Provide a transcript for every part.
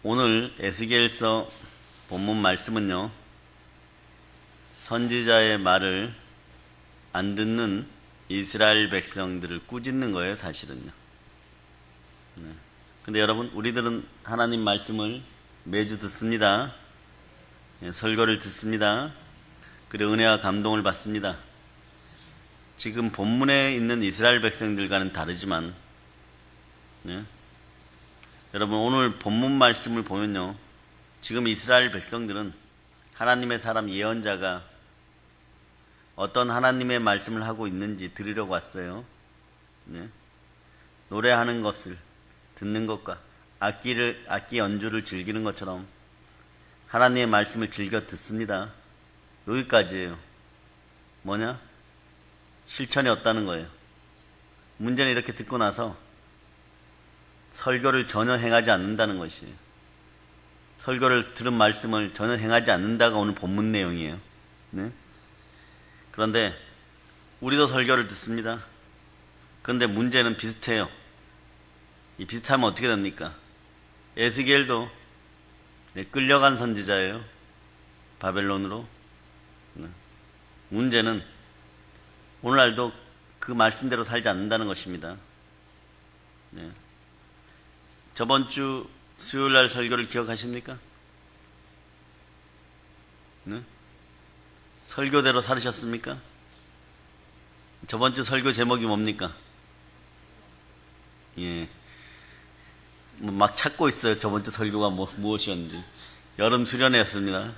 오늘 에스겔서 본문 말씀은요, 선지자의 말을 안 듣는 이스라엘 백성들을 꾸짖는 거예요, 사실은요. 근데 여러분, 우리들은 하나님 말씀을 매주 듣습니다. 설교를 듣습니다. 그리고 은혜와 감동을 받습니다. 지금 본문에 있는 이스라엘 백성들과는 다르지만, 여러분, 오늘 본문 말씀을 보면요, 지금 이스라엘 백성들은 하나님의 사람 예언자가 어떤 하나님의 말씀을 하고 있는지 들으려고 왔어요. 노래하는 것을 듣는 것과 악기 연주를 즐기는 것처럼 하나님의 말씀을 즐겨 듣습니다. 여기까지예요. 뭐냐? 실천이 없다는 거예요. 문제는 이렇게 듣고 나서 설교를 전혀 행하지 않는다는 것이에요. 설교를 들은 말씀을 전혀 행하지 않는다가 오늘 본문 내용이에요. 그런데 우리도 설교를 듣습니다. 그런데 문제는 비슷해요. 이 비슷하면 어떻게 됩니까? 에스겔도 끌려간 선지자예요. 바벨론으로. 문제는 오늘날도 그 말씀대로 살지 않는다는 것입니다. 저번 주 수요일날 설교를 기억하십니까? 설교대로 살으셨습니까? 저번 주 설교 제목이 뭡니까? 막 찾고 있어요. 저번 주 설교가 무엇이었는지. 여름 수련회였습니다.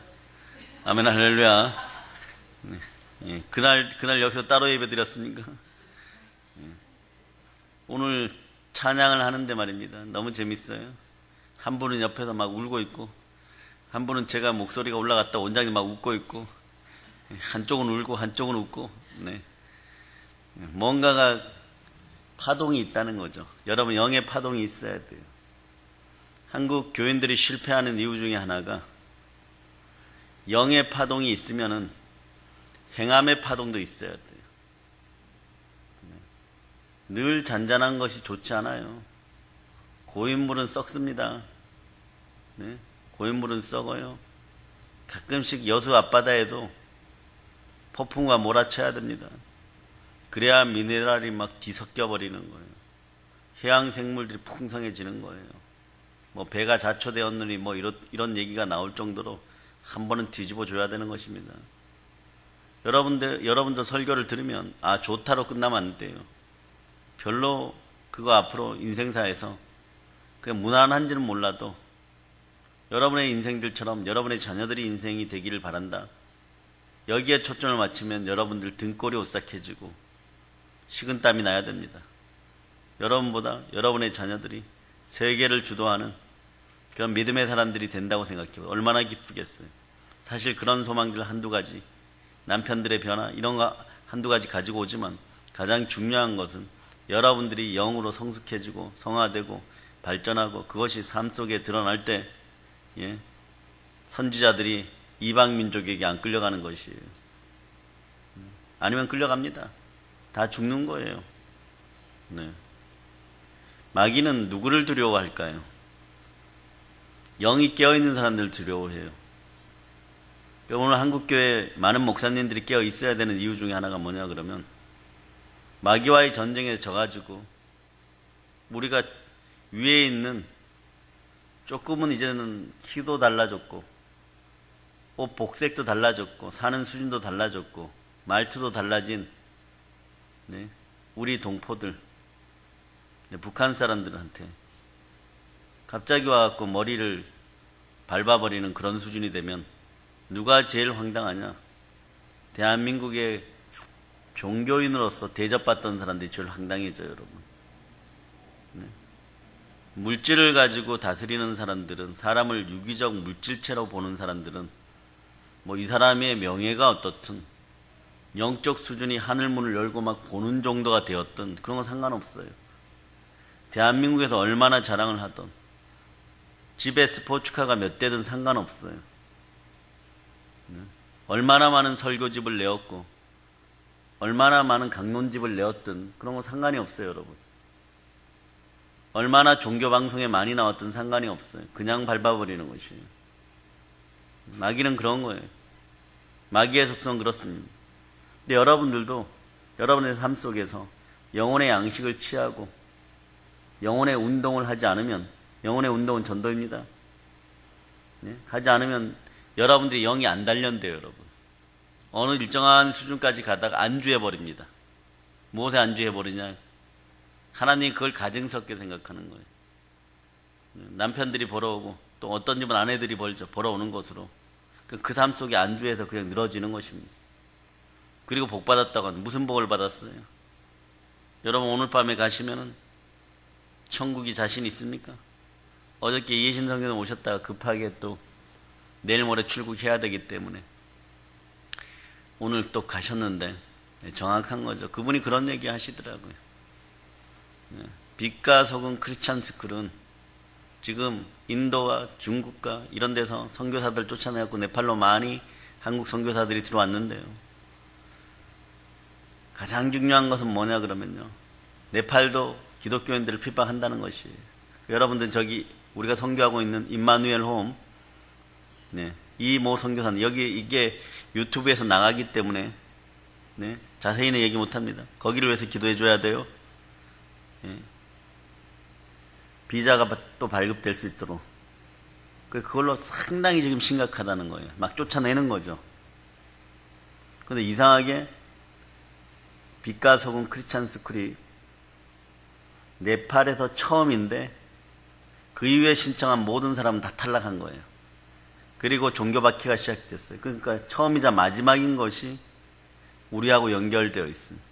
아멘, 할렐루야. 그날 여기서 따로 예배 드렸습니까? 오늘 찬양을 하는데 말입니다. 너무 재밌어요. 한 분은 옆에서 막 울고 있고, 한 분은 제가 목소리가 올라갔다 원장님 막 웃고 있고, 한쪽은 울고 한쪽은 웃고, 뭔가가 파동이 있다는 거죠. 여러분, 영의 파동이 있어야 돼요. 한국 교인들이 실패하는 이유 중에 하나가 영의 파동이 있으면은 행함의 파동도 있어야 돼요. 늘 잔잔한 것이 좋지 않아요. 고인물은 썩습니다. 고인물은 썩어요. 가끔씩 여수 앞바다에도 폭풍과 몰아쳐야 됩니다. 그래야 미네랄이 막 뒤섞여 버리는 거예요. 해양 생물들이 풍성해지는 거예요. 배가 자초되었느니 이런 얘기가 나올 정도로 한 번은 뒤집어 줘야 되는 것입니다. 여러분들 설교를 들으면 좋다로 끝나면 안 돼요. 별로 그거 앞으로 인생사에서 그냥 무난한지는 몰라도 여러분의 인생들처럼 여러분의 자녀들이 인생이 되기를 바란다. 여기에 초점을 맞추면 여러분들 등골이 오싹해지고 식은땀이 나야 됩니다. 여러분보다 여러분의 자녀들이 세계를 주도하는 그런 믿음의 사람들이 된다고 생각해요. 얼마나 기쁘겠어요. 사실 그런 소망들 한두 가지, 남편들의 변화 이런 거 한두 가지 가지고 오지만 가장 중요한 것은 여러분들이 영으로 성숙해지고 성화되고 발전하고 그것이 삶 속에 드러날 때 선지자들이 이방 민족에게 안 끌려가는 것이에요. 아니면 끌려갑니다. 다 죽는 거예요. 마귀는 누구를 두려워할까요? 영이 깨어있는 사람들을 두려워해요. 오늘 한국교회 많은 목사님들이 깨어 있어야 되는 이유 중에 하나가 뭐냐 그러면 마귀와의 전쟁에 져가지고 우리가 위에 있는 조금은 이제는 키도 달라졌고 옷 복색도 달라졌고 사는 수준도 달라졌고 말투도 달라진 우리 동포들, 북한 사람들한테 갑자기 와갖고 머리를 밟아버리는 그런 수준이 되면 누가 제일 황당하냐? 대한민국의 종교인으로서 대접받던 사람들이 제일 황당해져요, 여러분. 물질을 가지고 다스리는 사람들은, 사람을 유기적 물질체로 보는 사람들은 이 사람의 명예가 어떻든 영적 수준이 하늘문을 열고 막 보는 정도가 되었든 그런 건 상관없어요. 대한민국에서 얼마나 자랑을 하던 집에 스포츠카가 몇 대든 상관없어요. 얼마나 많은 설교집을 내었고 얼마나 많은 강론집을 내었든 그런 건 상관이 없어요, 여러분. 얼마나 종교 방송에 많이 나왔던 상관이 없어요. 그냥 밟아버리는 것이에요. 마귀는 그런 거예요. 마귀의 속성은 그렇습니다. 근데 여러분들도 여러분의 삶 속에서 영혼의 양식을 취하고 영혼의 운동을 하지 않으면, 영혼의 운동은 전도입니다. 네? 하지 않으면 여러분들이 영이 안 단련돼요. 여러분, 어느 일정한 수준까지 가다가 안주해버립니다. 무엇에 안주해버리냐? 하나님이 그걸 가증스럽게 생각하는 거예요. 남편들이 벌어오고 또 어떤 집은 아내들이 벌어오는 것으로 그 삶 속에 안주해서 그냥 늘어지는 것입니다. 그리고 복 받았다고 하는, 무슨 복을 받았어요? 여러분 오늘 밤에 가시면은 천국이 자신 있습니까? 어저께 예신 성교는 오셨다가 급하게 또 내일 모레 출국해야 되기 때문에 오늘 또 가셨는데 정확한 거죠. 그분이 그런 얘기 하시더라고요. 빛과 소금 크리스찬 스쿨은 지금 인도와 중국과 이런 데서 선교사들 쫓아내갖고 네팔로 많이 한국 선교사들이 들어왔는데요. 가장 중요한 것은 뭐냐 그러면요, 네팔도 기독교인들을 핍박한다는 것이에요. 여러분들 저기 우리가 선교하고 있는 임마누엘 홈, 네, 이 모 선교사는 여기 이게 유튜브에서 나가기 때문에 네, 자세히는 얘기 못합니다. 거기를 위해서 기도해 줘야 돼요. 네. 비자가 또 발급될 수 있도록. 그걸로 상당히 지금 심각하다는 거예요. 막 쫓아내는 거죠. 근데 이상하게 빛과 소금 크리스찬 스쿨이 네팔에서 처음인데 그 이후에 신청한 모든 사람은 다 탈락한 거예요. 그리고 종교박해가 시작됐어요. 그러니까 처음이자 마지막인 것이 우리하고 연결되어 있습니다.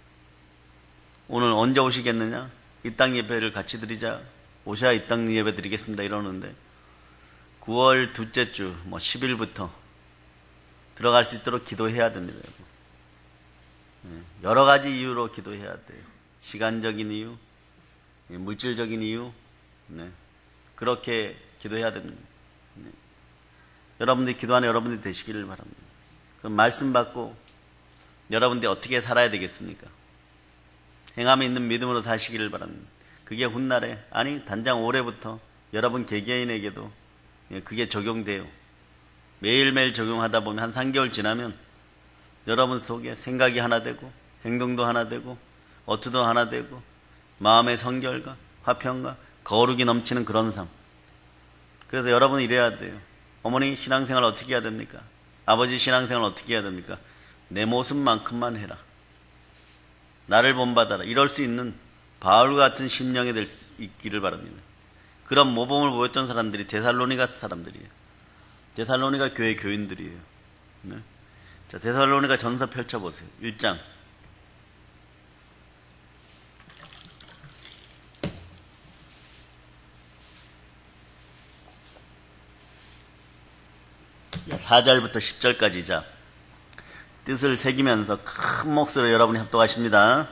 오늘 언제 오시겠느냐? 이 땅 예배를 같이 드리자. 오셔야 이 땅 예배 드리겠습니다. 이러는데 9월 둘째 주 10일부터 들어갈 수 있도록 기도해야 됩니다. 여러 가지 이유로 기도해야 돼요. 시간적인 이유, 물질적인 이유, 네. 그렇게 기도해야 됩니다. 네. 여러분들이 기도하는 여러분들이 되시기를 바랍니다. 그럼 말씀 받고 여러분들이 어떻게 살아야 되겠습니까? 행함에 있는 믿음으로 사시기를 바랍니다. 그게 훗날에, 아니 단장 올해부터 여러분 개개인에게도 그게 적용돼요. 매일매일 적용하다 보면 한 3개월 지나면 여러분 속에 생각이 하나 되고 행동도 하나 되고 어투도 하나 되고 마음의 성결과 화평과 거룩이 넘치는 그런 삶. 그래서 여러분은 이래야 돼요. 어머니 신앙생활 어떻게 해야 됩니까? 아버지 신앙생활 어떻게 해야 됩니까? 내 모습만큼만 해라. 나를 본받아라. 이럴 수 있는 바울 같은 심령이 될 수 있기를 바랍니다. 그런 모범을 보였던 사람들이 데살로니가 사람들이에요. 데살로니가 교회 교인들이에요. 네? 자, 데살로니가 전서 펼쳐보세요. 1장. 자, 4절부터 10절까지 자, 뜻을 새기면서 큰 목소리로 여러분이 합독하십니다.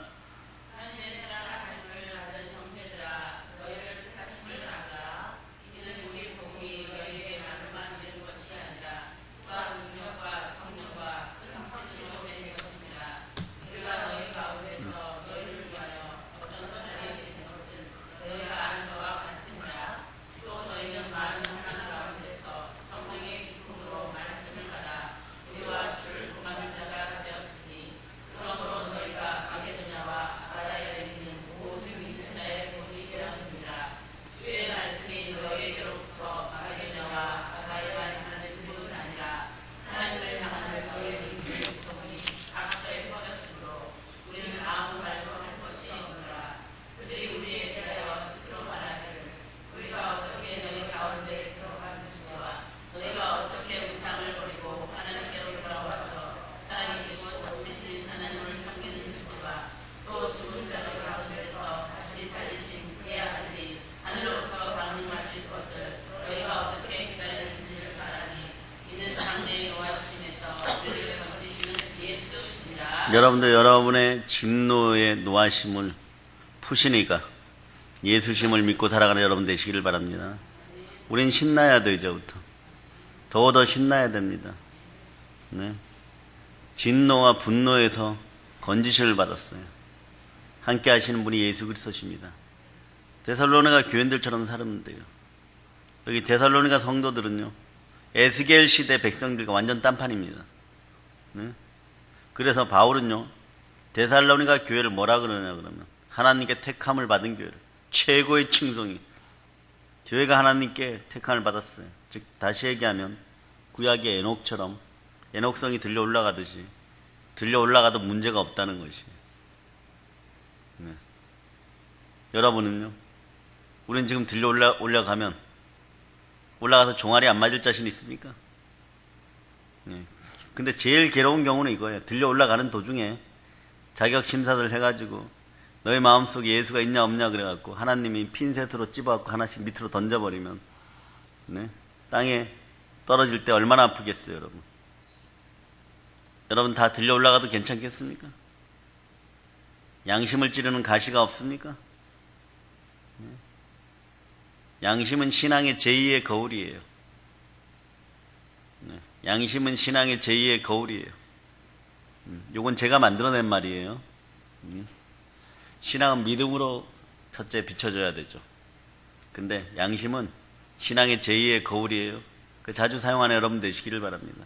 여러분들 여러분의 진노의 노하심을 푸시니까 예수심을 믿고 살아가는 여러분 되시기를 바랍니다. 우린 신나야 돼. 이제부터 더 신나야 됩니다. 네. 진노와 분노에서 건지심을 받았어요. 함께 하시는 분이 예수 그리스도십니다. 데살로니가 교인들처럼 살면 돼요. 여기 데살로니가 성도들은요, 에스겔 시대 백성들과 완전 딴판입니다. 네? 그래서 바울은요, 데살로니가 교회를 뭐라 그러냐 그러면 하나님께 택함을 받은 교회를, 최고의 칭송이 교회가 하나님께 택함을 받았어요. 즉 다시 얘기하면 구약의 에녹처럼 에녹성이 들려 올라가듯이 들려 올라가도 문제가 없다는 것이에요. 네. 여러분은요, 우리는 지금 들려 올라가면 올라가서 종아리 안 맞을 자신 있습니까? 네. 근데 제일 괴로운 경우는 이거예요. 들려 올라가는 도중에 자격 심사를 해가지고 너의 마음속에 예수가 있냐 없냐 그래갖고 하나님이 핀셋으로 찝어갖고 하나씩 밑으로 던져버리면, 네? 땅에 떨어질 때 얼마나 아프겠어요, 여러분. 여러분 다 들려 올라가도 괜찮겠습니까? 양심을 찌르는 가시가 없습니까? 네? 양심은 신앙의 제2의 거울이에요. 네. 양심은 신앙의 제2의 거울이에요. 요건 제가 만들어낸 말이에요. 신앙은 믿음으로 첫째 비춰져야 되죠. 근데 양심은 신앙의 제2의 거울이에요. 그 자주 사용하는 여러분 되시기를 바랍니다.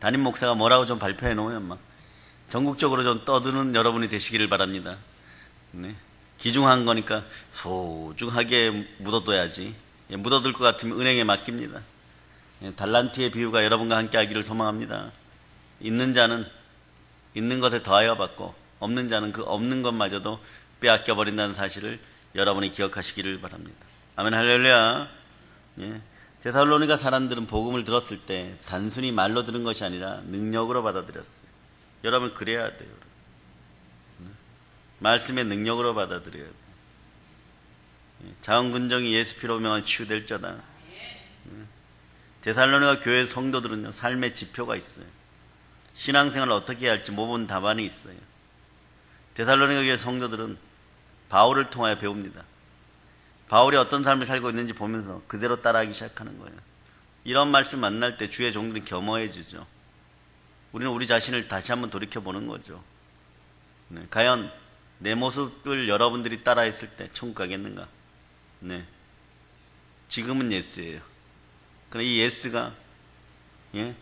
담임 목사가 뭐라고 좀 발표해 놓으면 막 전국적으로 좀 떠드는 여러분이 되시기를 바랍니다. 네. 귀중한 거니까 소중하게 묻어둬야지. 예, 묻어둘 것 같으면 은행에 맡깁니다. 예, 달란트의 비유가 여러분과 함께 하기를 소망합니다. 있는 자는 있는 것에 더하여 받고 없는 자는 그 없는 것마저도 빼앗겨 버린다는 사실을 여러분이 기억하시기를 바랍니다. 아멘 할렐루야. 예. 데살로니가 사람들은 복음을 들었을 때 단순히 말로 들은 것이 아니라 능력으로 받아들였어요. 여러분 그래야 돼요. 말씀의 능력으로 받아들여야 돼요. 자원근정이 예수 피로 명한 치유될 자다. 데살로니가 교회 성도들은요, 삶의 지표가 있어요. 신앙생활을 어떻게 해야 할지 모범 답안이 있어요. 데살로니가 교회 성도들은 바울을 통하여 배웁니다. 바울이 어떤 삶을 살고 있는지 보면서 그대로 따라하기 시작하는 거예요. 이런 말씀 만날 때 주의 종들이 겸허해지죠. 우리는 우리 자신을 다시 한번 돌이켜보는 거죠. 네, 과연 내 모습을 여러분들이 따라했을 때 천국 가겠는가? 네, 지금은 예스예요. 그러나 이 예스가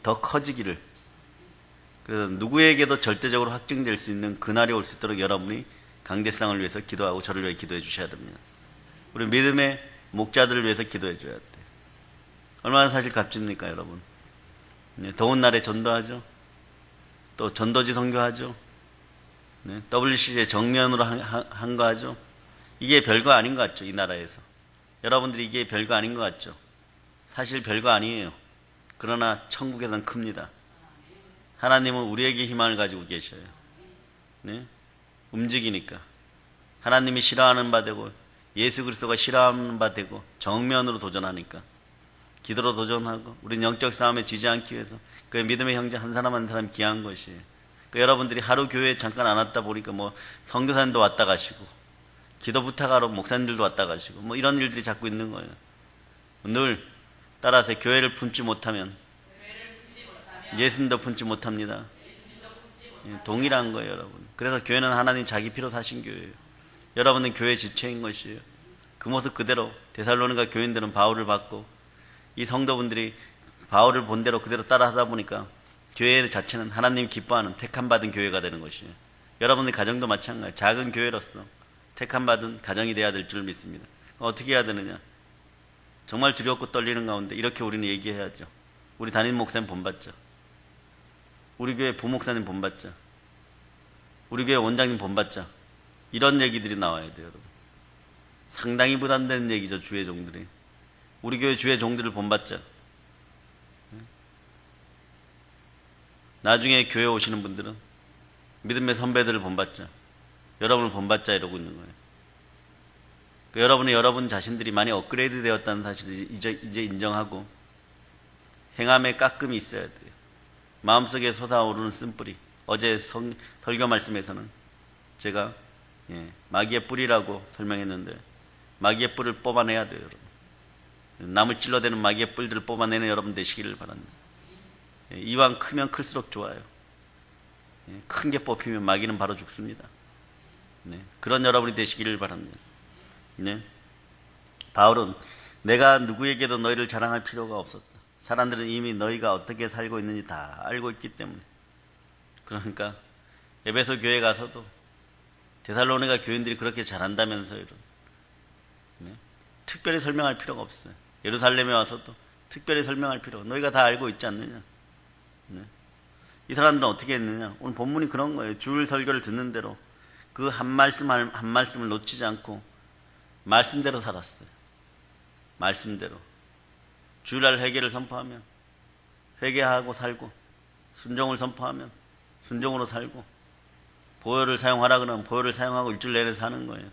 더 커지기를, 그래서 누구에게도 절대적으로 확증될 수 있는 그날이 올 수 있도록 여러분이 강대상을 위해서 기도하고 저를 위해 기도해 주셔야 됩니다. 우리 믿음의 목자들을 위해서 기도해 줘야 돼요. 얼마나 사실 값집니까, 여러분? 네, 더운 날에 전도하죠. 또 전도지 선교하죠. 네, WCC의 정면으로 한거하죠. 이게 별거 아닌 것 같죠, 이 나라에서. 여러분들이 이게 별거 아닌 것 같죠. 사실 별거 아니에요. 그러나 천국에선 큽니다. 하나님은 우리에게 희망을 가지고 계셔요. 네? 움직이니까. 하나님이 싫어하는 바 되고 예수 그리스도가 싫어하는 바 되고 정면으로 도전하니까. 기도로 도전하고 우리는 영적 싸움에 지지 않기 위해서 그 믿음의 형제 한 사람 한 사람 귀한 것이에요. 그 여러분들이 하루 교회에 잠깐 안 왔다 보니까 뭐 선교사님도 왔다 가시고 기도 부탁하러 목사님들도 왔다 가시고 뭐 이런 일들이 자꾸 있는 거예요. 늘 따라서 교회를 품지 못하면 예수님도 품지 못합니다. 동일한 거예요, 여러분. 그래서 교회는 하나님 자기 피로 사신 교회예요. 여러분은 교회 지체인 것이에요. 그 모습 그대로 데살로니가 교인들은 바울을 받고 이 성도분들이 바울을 본 대로 그대로 따라하다 보니까 교회 자체는 하나님 기뻐하는 택함받은 교회가 되는 것이에요. 여러분의 가정도 마찬가지예요. 작은 교회로서 택함받은 가정이 돼야 될 줄 믿습니다. 어떻게 해야 되느냐? 정말 두렵고 떨리는 가운데 이렇게 우리는 얘기해야죠. 우리 담임 목사님 본받자. 우리 교회 부목사님 본받자. 우리 교회 원장님 본받자. 이런 얘기들이 나와야 돼요, 여러분. 상당히 부담되는 얘기죠, 주의 종들이. 우리 교회 주의 종들을 본받자. 나중에 교회 오시는 분들은 믿음의 선배들을 본받자. 여러분을 본받자 이러고 있는 거예요. 여러분은 여러분 자신들이 많이 업그레이드 되었다는 사실을 이제 인정하고 행함에 깎음이 있어야 돼요. 마음속에 솟아오르는 쓴뿌리. 어제 설교 말씀에서는 제가 마귀의 뿌리라고 설명했는데 마귀의 뿔을 뽑아내야 돼요, 여러분. 남을 찔러대는 마귀의 뿔들을 뽑아내는 여러분 되시기를 바랍니다. 이왕 크면 클수록 좋아요. 큰 게 뽑히면 마귀는 바로 죽습니다. 그런 여러분이 되시기를 바랍니다. 바울은 내가 누구에게도 너희를 자랑할 필요가 없었다. 사람들은 이미 너희가 어떻게 살고 있는지 다 알고 있기 때문에. 그러니까 에베소 교회 가서도 데살로니가 교인들이 그렇게 잘한다면서요. 네? 특별히 설명할 필요가 없어요. 예루살렘에 와서도 특별히 설명할 필요가, 너희가 다 알고 있지 않느냐. 네? 이 사람들은 어떻게 했느냐. 오늘 본문이 그런 거예요. 주일 설교를 듣는 대로 그 한 말씀을 놓치지 않고 말씀대로 살았어요. 말씀대로. 주일날 회개를 선포하면 회개하고 살고, 순종을 선포하면 순종으로 살고, 보혈을 사용하라 그러면 보혈을 사용하고 일주일 내내 사는 거예요.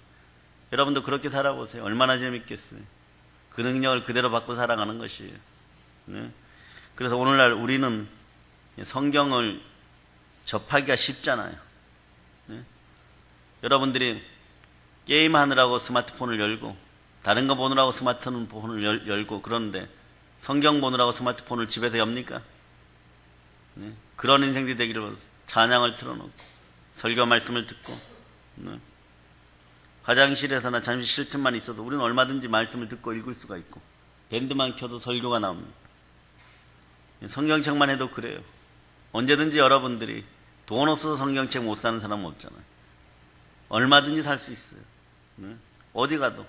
여러분도 그렇게 살아보세요. 얼마나 재밌겠어요. 그 능력을 그대로 받고 살아가는 것이에요. 네? 그래서 오늘날 우리는 성경을 접하기가 쉽잖아요. 네? 여러분들이 게임하느라고 스마트폰을 열고, 다른 거 보느라고 스마트폰을 열고 그러는데 성경 보느라고 스마트폰을 집에서 엽니까? 네? 그런 인생들이 되기를 바라서 찬양을 틀어놓고 설교 말씀을 듣고, 네? 화장실에서나 잠시 쉴 틈만 있어도 우리는 얼마든지 말씀을 듣고 읽을 수가 있고, 밴드만 켜도 설교가 나옵니다. 성경책만 해도 그래요. 언제든지 여러분들이 돈 없어서 성경책 못 사는 사람은 없잖아요. 얼마든지 살 수 있어요. 네? 어디 가도,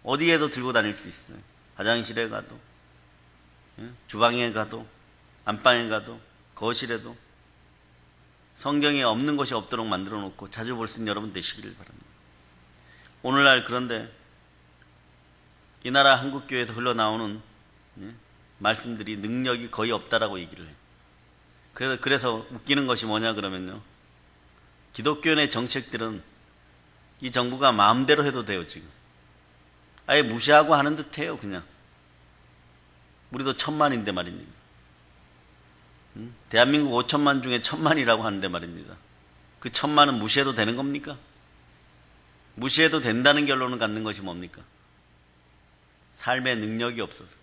어디에도 들고 다닐 수 있어요. 화장실에 가도, 주방에 가도, 안방에 가도, 거실에도 성경에 없는 것이 없도록 만들어 놓고 자주 볼 수 있는 여러분 되시기를 바랍니다. 오늘날 그런데 이 나라 한국교회에서 흘러나오는 말씀들이 능력이 거의 없다라고 얘기를 해요. 그래서 웃기는 것이 뭐냐 그러면요, 기독교인의 정책들은 이 정부가 마음대로 해도 돼요. 지금 아예 무시하고 하는 듯 해요. 그냥 우리도 1000만인데 말입니다. 대한민국 5천만 중에 1000만이라고 하는데 말입니다. 그 1000만은 무시해도 되는 겁니까? 무시해도 된다는 결론을 갖는 것이 뭡니까? 삶의 능력이 없어서,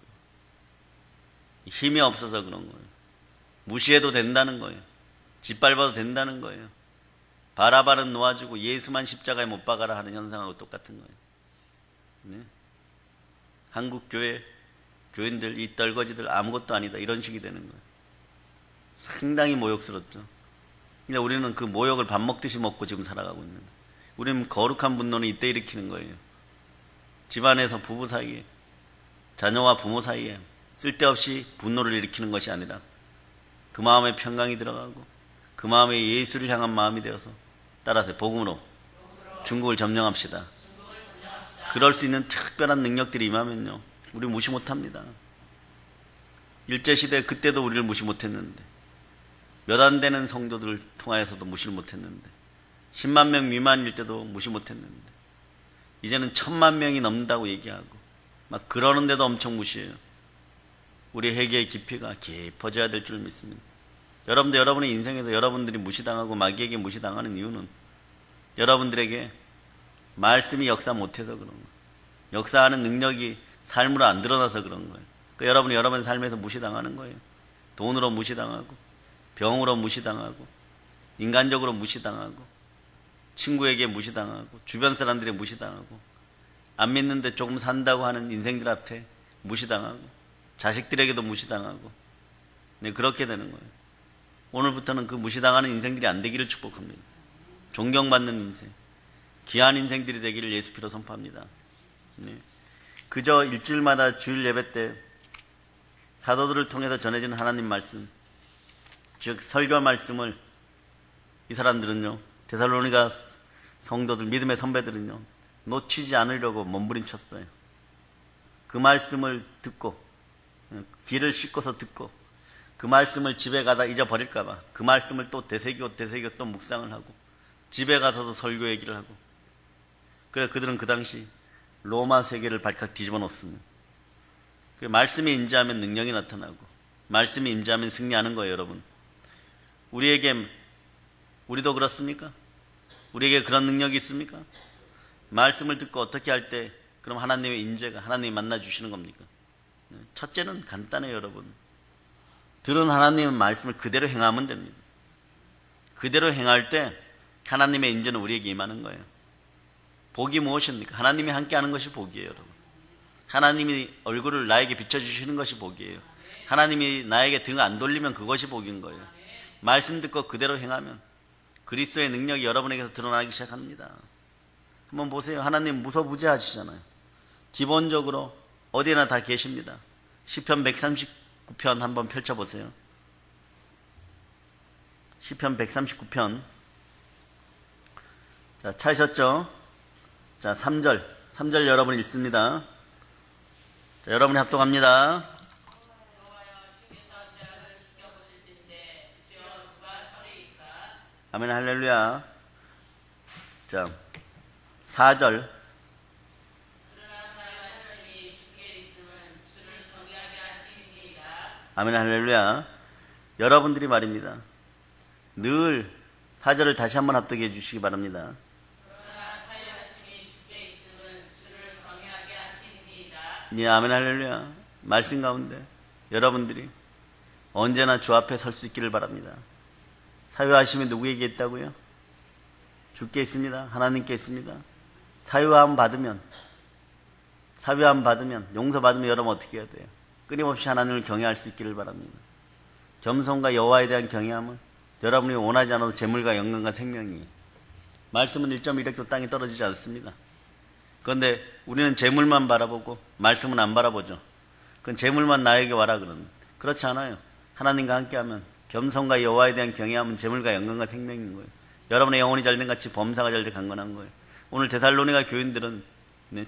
힘이 없어서 그런 거예요. 무시해도 된다는 거예요. 짓밟아도 된다는 거예요. 바라바는 놓아주고 예수만 십자가에 못 박아라 하는 현상하고 똑같은 거예요. 네? 한국 교회 교인들, 이 떨거지들 아무것도 아니다, 이런 식이 되는 거예요. 상당히 모욕스럽죠. 근데 우리는 그 모욕을 밥 먹듯이 먹고 지금 살아가고 있는 거예요. 우리는 거룩한 분노는 이때 일으키는 거예요. 집안에서 부부 사이에, 자녀와 부모 사이에 쓸데없이 분노를 일으키는 것이 아니라 그 마음에 평강이 들어가고 그 마음에 예수를 향한 마음이 되어서, 따라서 복음으로 중국을 점령합시다. 그럴 수 있는 특별한 능력들이 임하면요, 우리 무시 못합니다. 일제시대 그때도 우리를 무시 못했는데, 몇 안 되는 성도들을 통하여서도 무시를 못했는데, 10만 명 미만일 때도 무시 못했는데, 이제는 1000만 명이 넘는다고 얘기하고 막 그러는데도 엄청 무시해요. 우리 회개의 깊이가 깊어져야 될 줄 믿습니다. 여러분들, 여러분의 인생에서 여러분들이 무시당하고 마귀에게 무시당하는 이유는 여러분들에게 말씀이 역사 못해서 그런 거예요. 역사하는 능력이 삶으로 안 드러나서 그런 거예요. 그러니까 여러분이 여러분의 삶에서 무시당하는 거예요. 돈으로 무시당하고, 병으로 무시당하고, 인간적으로 무시당하고, 친구에게 무시당하고, 주변 사람들에게 무시당하고, 안 믿는데 조금 산다고 하는 인생들 앞에 무시당하고, 자식들에게도 무시당하고, 네, 그렇게 되는 거예요. 오늘부터는 그 무시당하는 인생들이 안 되기를 축복합니다. 존경받는 인생, 귀한 인생들이 되기를 예수 피로 선포합니다. 네. 그저 일주일마다 주일 예배 때 사도들을 통해서 전해지는 하나님 말씀, 즉 설교 말씀을 이 사람들은요, 데살로니가 성도들, 믿음의 선배들은요, 놓치지 않으려고 몸부림쳤어요. 그 말씀을 듣고, 귀를 씻고서 듣고, 그 말씀을 집에 가다 잊어버릴까 봐 그 말씀을 또 되새기고 또 묵상을 하고, 집에 가서도 설교 얘기를 하고. 그래, 그들은 그 당시 로마 세계를 발칵 뒤집어 놓습니다. 말씀이 임재하면 능력이 나타나고, 말씀이 임재하면 승리하는 거예요. 여러분, 우리도 그렇습니까? 우리에게 그런 능력이 있습니까? 말씀을 듣고 어떻게 할 때 그럼 하나님의 임재가, 하나님이 만나주시는 겁니까? 첫째는 간단해요. 여러분, 들은 하나님의 말씀을 그대로 행하면 됩니다. 그대로 행할 때 하나님의 임재는 우리에게 임하는 거예요. 복이 무엇입니까? 하나님이 함께하는 것이 복이에요. 여러분, 하나님이 얼굴을 나에게 비춰주시는 것이 복이에요. 하나님이 나에게 등 안 돌리면 그것이 복인 거예요. 말씀 듣고 그대로 행하면 그리스도의 능력이 여러분에게서 드러나기 시작합니다. 한번 보세요. 하나님 무소부재하시잖아요. 기본적으로 어디에나 다 계십니다. 시편 139편 한번 펼쳐보세요. 시편 139편. 자, 찾으셨죠? 자, 3절 여러분 읽습니다. 자, 여러분이 합독합니다. 아멘, 할렐루야. 자, 4절. 아멘, 할렐루야. 여러분들이 말입니다. 늘 4절을 다시 한번 합독해 주시기 바랍니다. 예, 아멘, 할렐루야. 말씀 가운데 여러분들이 언제나 주 앞에 설 수 있기를 바랍니다. 사유하심이 누구에게 있다고요? 주께 있습니다. 하나님께 있습니다. 사유함 받으면 용서받으면 여러분 어떻게 해야 돼요? 끊임없이 하나님을 경외할 수 있기를 바랍니다. 겸손과 여호와에 대한 경외함은 여러분이 원하지 않아도 재물과 영광과 생명이, 말씀은 1.1획도 땅에 떨어지지 않습니다. 그런데 우리는 재물만 바라보고 말씀은 안 바라보죠. 그건 재물만 나에게 와라 그러는. 그렇지 않아요. 하나님과 함께하면 겸손과 여호와에 대한 경외함은 재물과 영광과 생명인 거예요. 여러분의 영혼이 잘된 같이 범사가 잘돼 강건한 거예요. 오늘 데살로니가 교인들은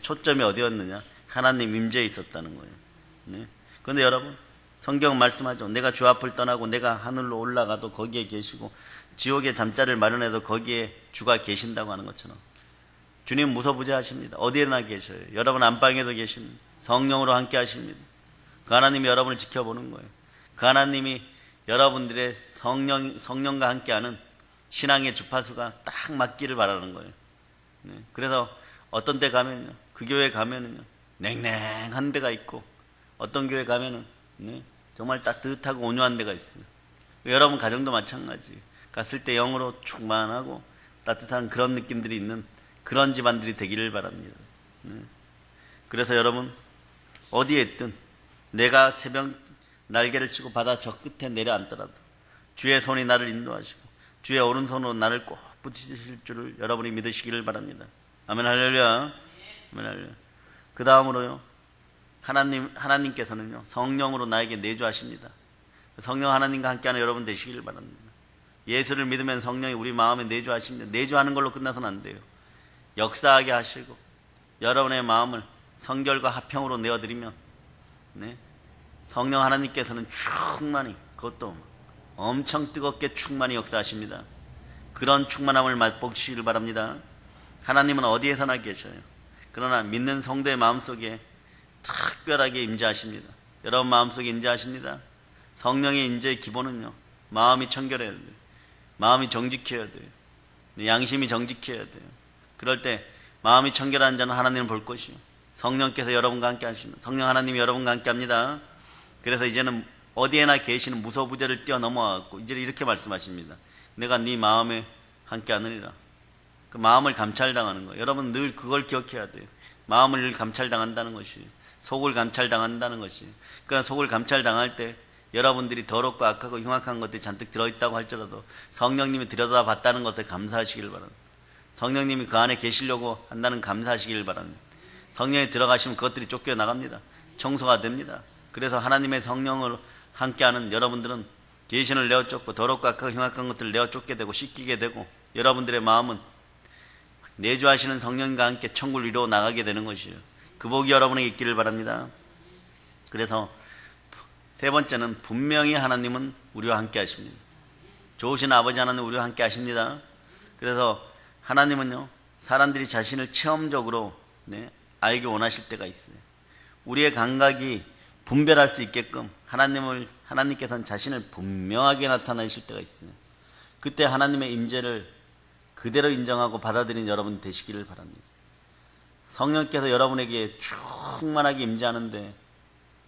초점이 어디였느냐? 하나님 임재에 있었다는 거예요. 네. 그런데 여러분, 성경 말씀하죠. 내가 주 앞을 떠나고 내가 하늘로 올라가도 거기에 계시고 지옥에 잠자리를 마련해도 거기에 주가 계신다고 하는 것처럼 주님 무소부재하십니다. 어디에나 계셔요. 여러분 안방에도 계십니다. 성령으로 함께 하십니다. 그 하나님이 여러분을 지켜보는 거예요. 그 하나님이 여러분들의 성령과 함께하는 신앙의 주파수가 딱 맞기를 바라는 거예요. 네. 그래서 어떤 데 가면요, 그 교회 가면은요, 냉랭한 데가 있고 어떤 교회 가면은 정말 따뜻하고 온유한 데가 있어요. 여러분 가정도 마찬가지. 갔을 때 영으로 충만하고 따뜻한 그런 느낌들이 있는 그런 집안들이 되기를 바랍니다. 그래서 여러분 어디에 있든 내가 새벽 날개를 치고 바다 저 끝에 내려앉더라도 주의 손이 나를 인도하시고 주의 오른손으로 나를 꼭 붙이실 줄을 여러분이 믿으시기를 바랍니다. 아멘, 할렐루야. 아멘, 할렐루야. 그 다음으로요, 하나님께서는요, 성령으로 나에게 내주하십니다. 성령 하나님과 함께하는 여러분 되시기를 바랍니다. 예수를 믿으면 성령이 우리 마음에 내주하십니다. 내주하는 걸로 끝나서는 안 돼요. 역사하게 하시고 여러분의 마음을 성결과 화평으로 내어드리면 성령 하나님께서는 충만히, 그것도 엄청 뜨겁게 충만히 역사하십니다. 그런 충만함을 맛보시기를 바랍니다. 하나님은 어디에서나 계셔요. 그러나 믿는 성도의 마음속에 특별하게 임재하십니다. 여러분 마음속에 임재하십니다. 성령의 임재의 기본은요, 마음이 청결해야 돼요. 마음이 정직해야 돼요. 양심이 정직해야 돼요. 그럴 때 마음이 청결한 자는 하나님을 볼 것이요, 성령께서 여러분과 함께 하십니다. 성령 하나님이 여러분과 함께 합니다. 그래서 이제는 어디에나 계시는 무소부재를 뛰어넘어갖고 이제 이렇게 말씀하십니다. 내가 네 마음에 함께 하느니라. 그 마음을 감찰당하는 거예요. 여러분 늘 그걸 기억해야 돼요. 마음을 늘 감찰당한다는 것이, 속을 감찰당한다는 것이. 그러나 속을 감찰당할 때 여러분들이 더럽고 악하고 흉악한 것들이 잔뜩 들어있다고 할지라도 성령님이 들여다봤다는 것에 감사하시길 바랍니다. 성령님이 그 안에 계시려고 한다는 감사하시길 바랍니다. 성령이 들어가시면 그것들이 쫓겨나갑니다. 청소가 됩니다. 그래서 하나님의 성령으로 함께하는 여러분들은 계신을 내어 쫓고 더럽고 악하고 흉악한 것들을 내어 쫓게 되고 씻기게 되고 여러분들의 마음은 내주하시는 성령과 함께 천국을 이루어 나가게 되는 것이에요. 그 복이 여러분에게 있기를 바랍니다. 그래서 세 번째는 분명히 하나님은 우리와 함께 하십니다. 좋으신 아버지 하나님 우리와 함께 하십니다. 그래서 하나님은요, 사람들이 자신을 체험적으로 알기 원하실 때가 있어요. 우리의 감각이 분별할 수 있게끔 하나님께서는 자신을 분명하게 나타내실 때가 있어요. 그때 하나님의 임재를 그대로 인정하고 받아들인 여러분 되시기를 바랍니다. 성령께서 여러분에게 충만하게 임재하는데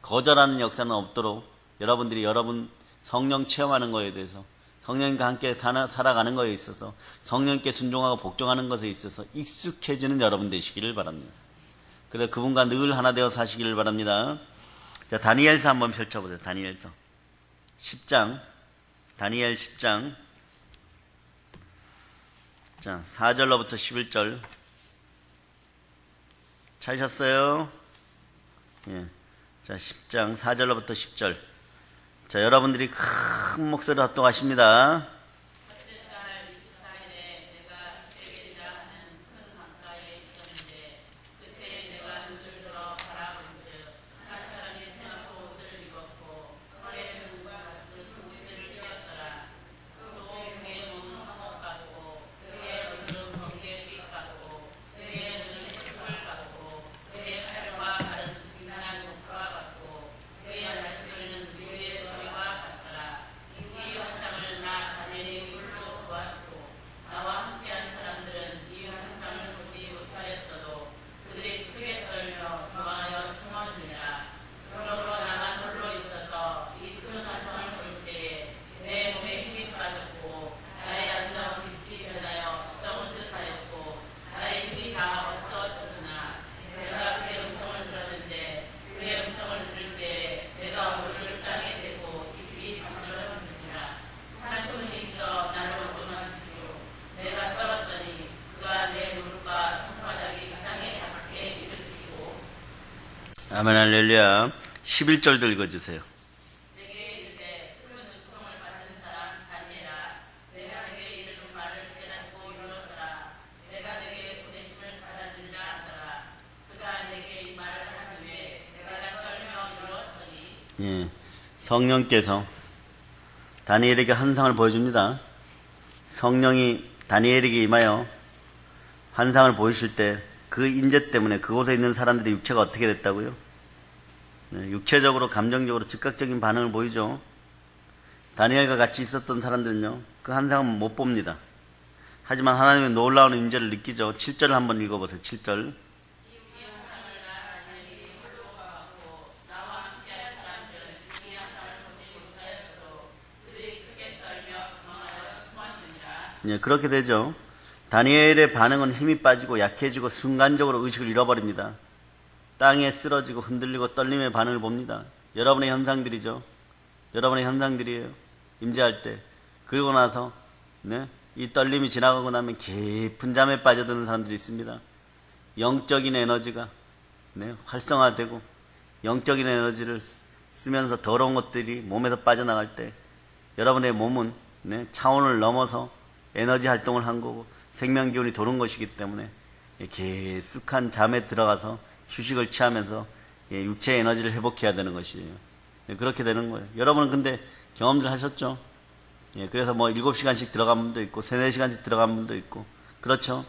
거절하는 역사는 없도록 여러분들이 여러분 성령 체험하는 것에 대해서, 성령과 함께 살아가는 것에 있어서, 성령께 순종하고 복종하는 것에 있어서 익숙해지는 여러분 되시기를 바랍니다. 그래 그분과 늘 하나 되어 사시기를 바랍니다. 자, 다니엘서 한번 펼쳐보세요. 다니엘서 10장, 다니엘 10장, 자 4절로부터 11절 찾으셨어요? 예. 자 10장 4절로부터 10절. 자 여러분들이 큰 목소리로 합동하십니다. 아멘 할렐루야. 11절도 읽어주세요. 예, 성령께서 다니엘에게 환상을 보여줍니다. 성령이 다니엘에게 임하여 환상을 보이실 때 그 임재 때문에 그곳에 있는 사람들의 육체가 어떻게 됐다고요? 네, 육체적으로 감정적으로 즉각적인 반응을 보이죠. 다니엘과 같이 있었던 사람들은요 그 환상은 못 봅니다. 하지만 하나님의 놀라운 임재를 느끼죠. 7절을 한번 읽어보세요. 7절. 예, 그렇게 되죠. 다니엘의 반응은 힘이 빠지고 약해지고 순간적으로 의식을 잃어버립니다. 땅에 쓰러지고 흔들리고 떨림의 반응을 봅니다. 여러분의 현상들이죠. 여러분의 현상들이에요. 임재할 때. 그리고 나서 네? 이 떨림이 지나가고 나면 깊은 잠에 빠져드는 사람들이 있습니다. 영적인 에너지가 네? 활성화되고 영적인 에너지를 쓰면서 더러운 것들이 몸에서 빠져나갈 때 여러분의 몸은 네? 차원을 넘어서 에너지 활동을 한 거고 생명기운이 도는 것이기 때문에 깊숙한 잠에 들어가서 휴식을 취하면서 육체의 에너지를 회복해야 되는 것이에요. 그렇게 되는 거예요. 여러분은 근데 경험들 하셨죠? 그래서 뭐 7시간씩 들어간 분도 있고 3, 4시간씩 들어간 분도 있고 그렇죠?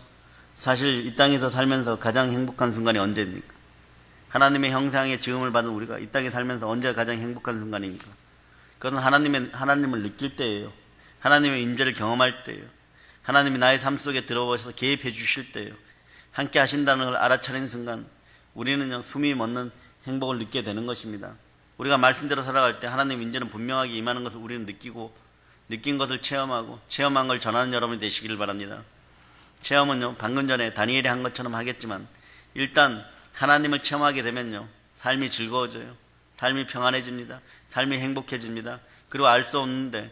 사실 이 땅에서 살면서 가장 행복한 순간이 언제입니까? 하나님의 형상의 지음을 받은 우리가 이 땅에 살면서 언제 가장 행복한 순간입니까? 그것은 하나님을 느낄 때예요. 하나님의 임재를 경험할 때예요. 하나님이 나의 삶 속에 들어오셔서 개입해 주실 때예요. 함께 하신다는 걸 알아차린 순간 우리는 숨이 멎는 행복을 느끼게 되는 것입니다. 우리가 말씀대로 살아갈 때 하나님 임재는 분명하게 임하는 것을 우리는 느끼고 느낀 것을 체험하고 체험한 걸 전하는 여러분이 되시기를 바랍니다. 체험은요 방금 전에 다니엘이 한 것처럼 하겠지만 일단 하나님을 체험하게 되면요 삶이 즐거워져요. 삶이 평안해집니다. 삶이 행복해집니다. 그리고 알 수 없는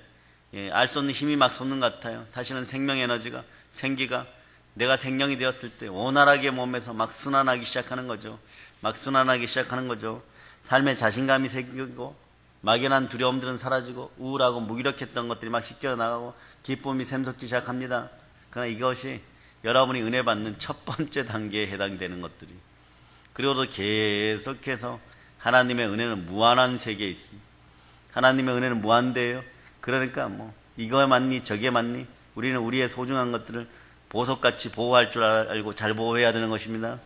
힘이 막 솟는 것 같아요. 사실은 생명 에너지가 생기가 내가 생명이 되었을 때 원활하게 몸에서 막 순환하기 시작하는 거죠. 막 순환하기 시작하는 거죠. 삶에 자신감이 생기고 막연한 두려움들은 사라지고 우울하고 무기력했던 것들이 막 씻겨나가고 기쁨이 샘솟기 시작합니다. 그러나 이것이 여러분이 은혜 받는 첫 번째 단계에 해당되는 것들이 그리고도 계속해서 하나님의 은혜는 무한한 세계에 있습니다. 하나님의 은혜는 무한대예요. 그러니까 뭐 이거에 맞니 저기에 맞니 우리는 우리의 소중한 것들을 보석같이 보호할 줄 알고 잘 보호해야 되는 것입니다.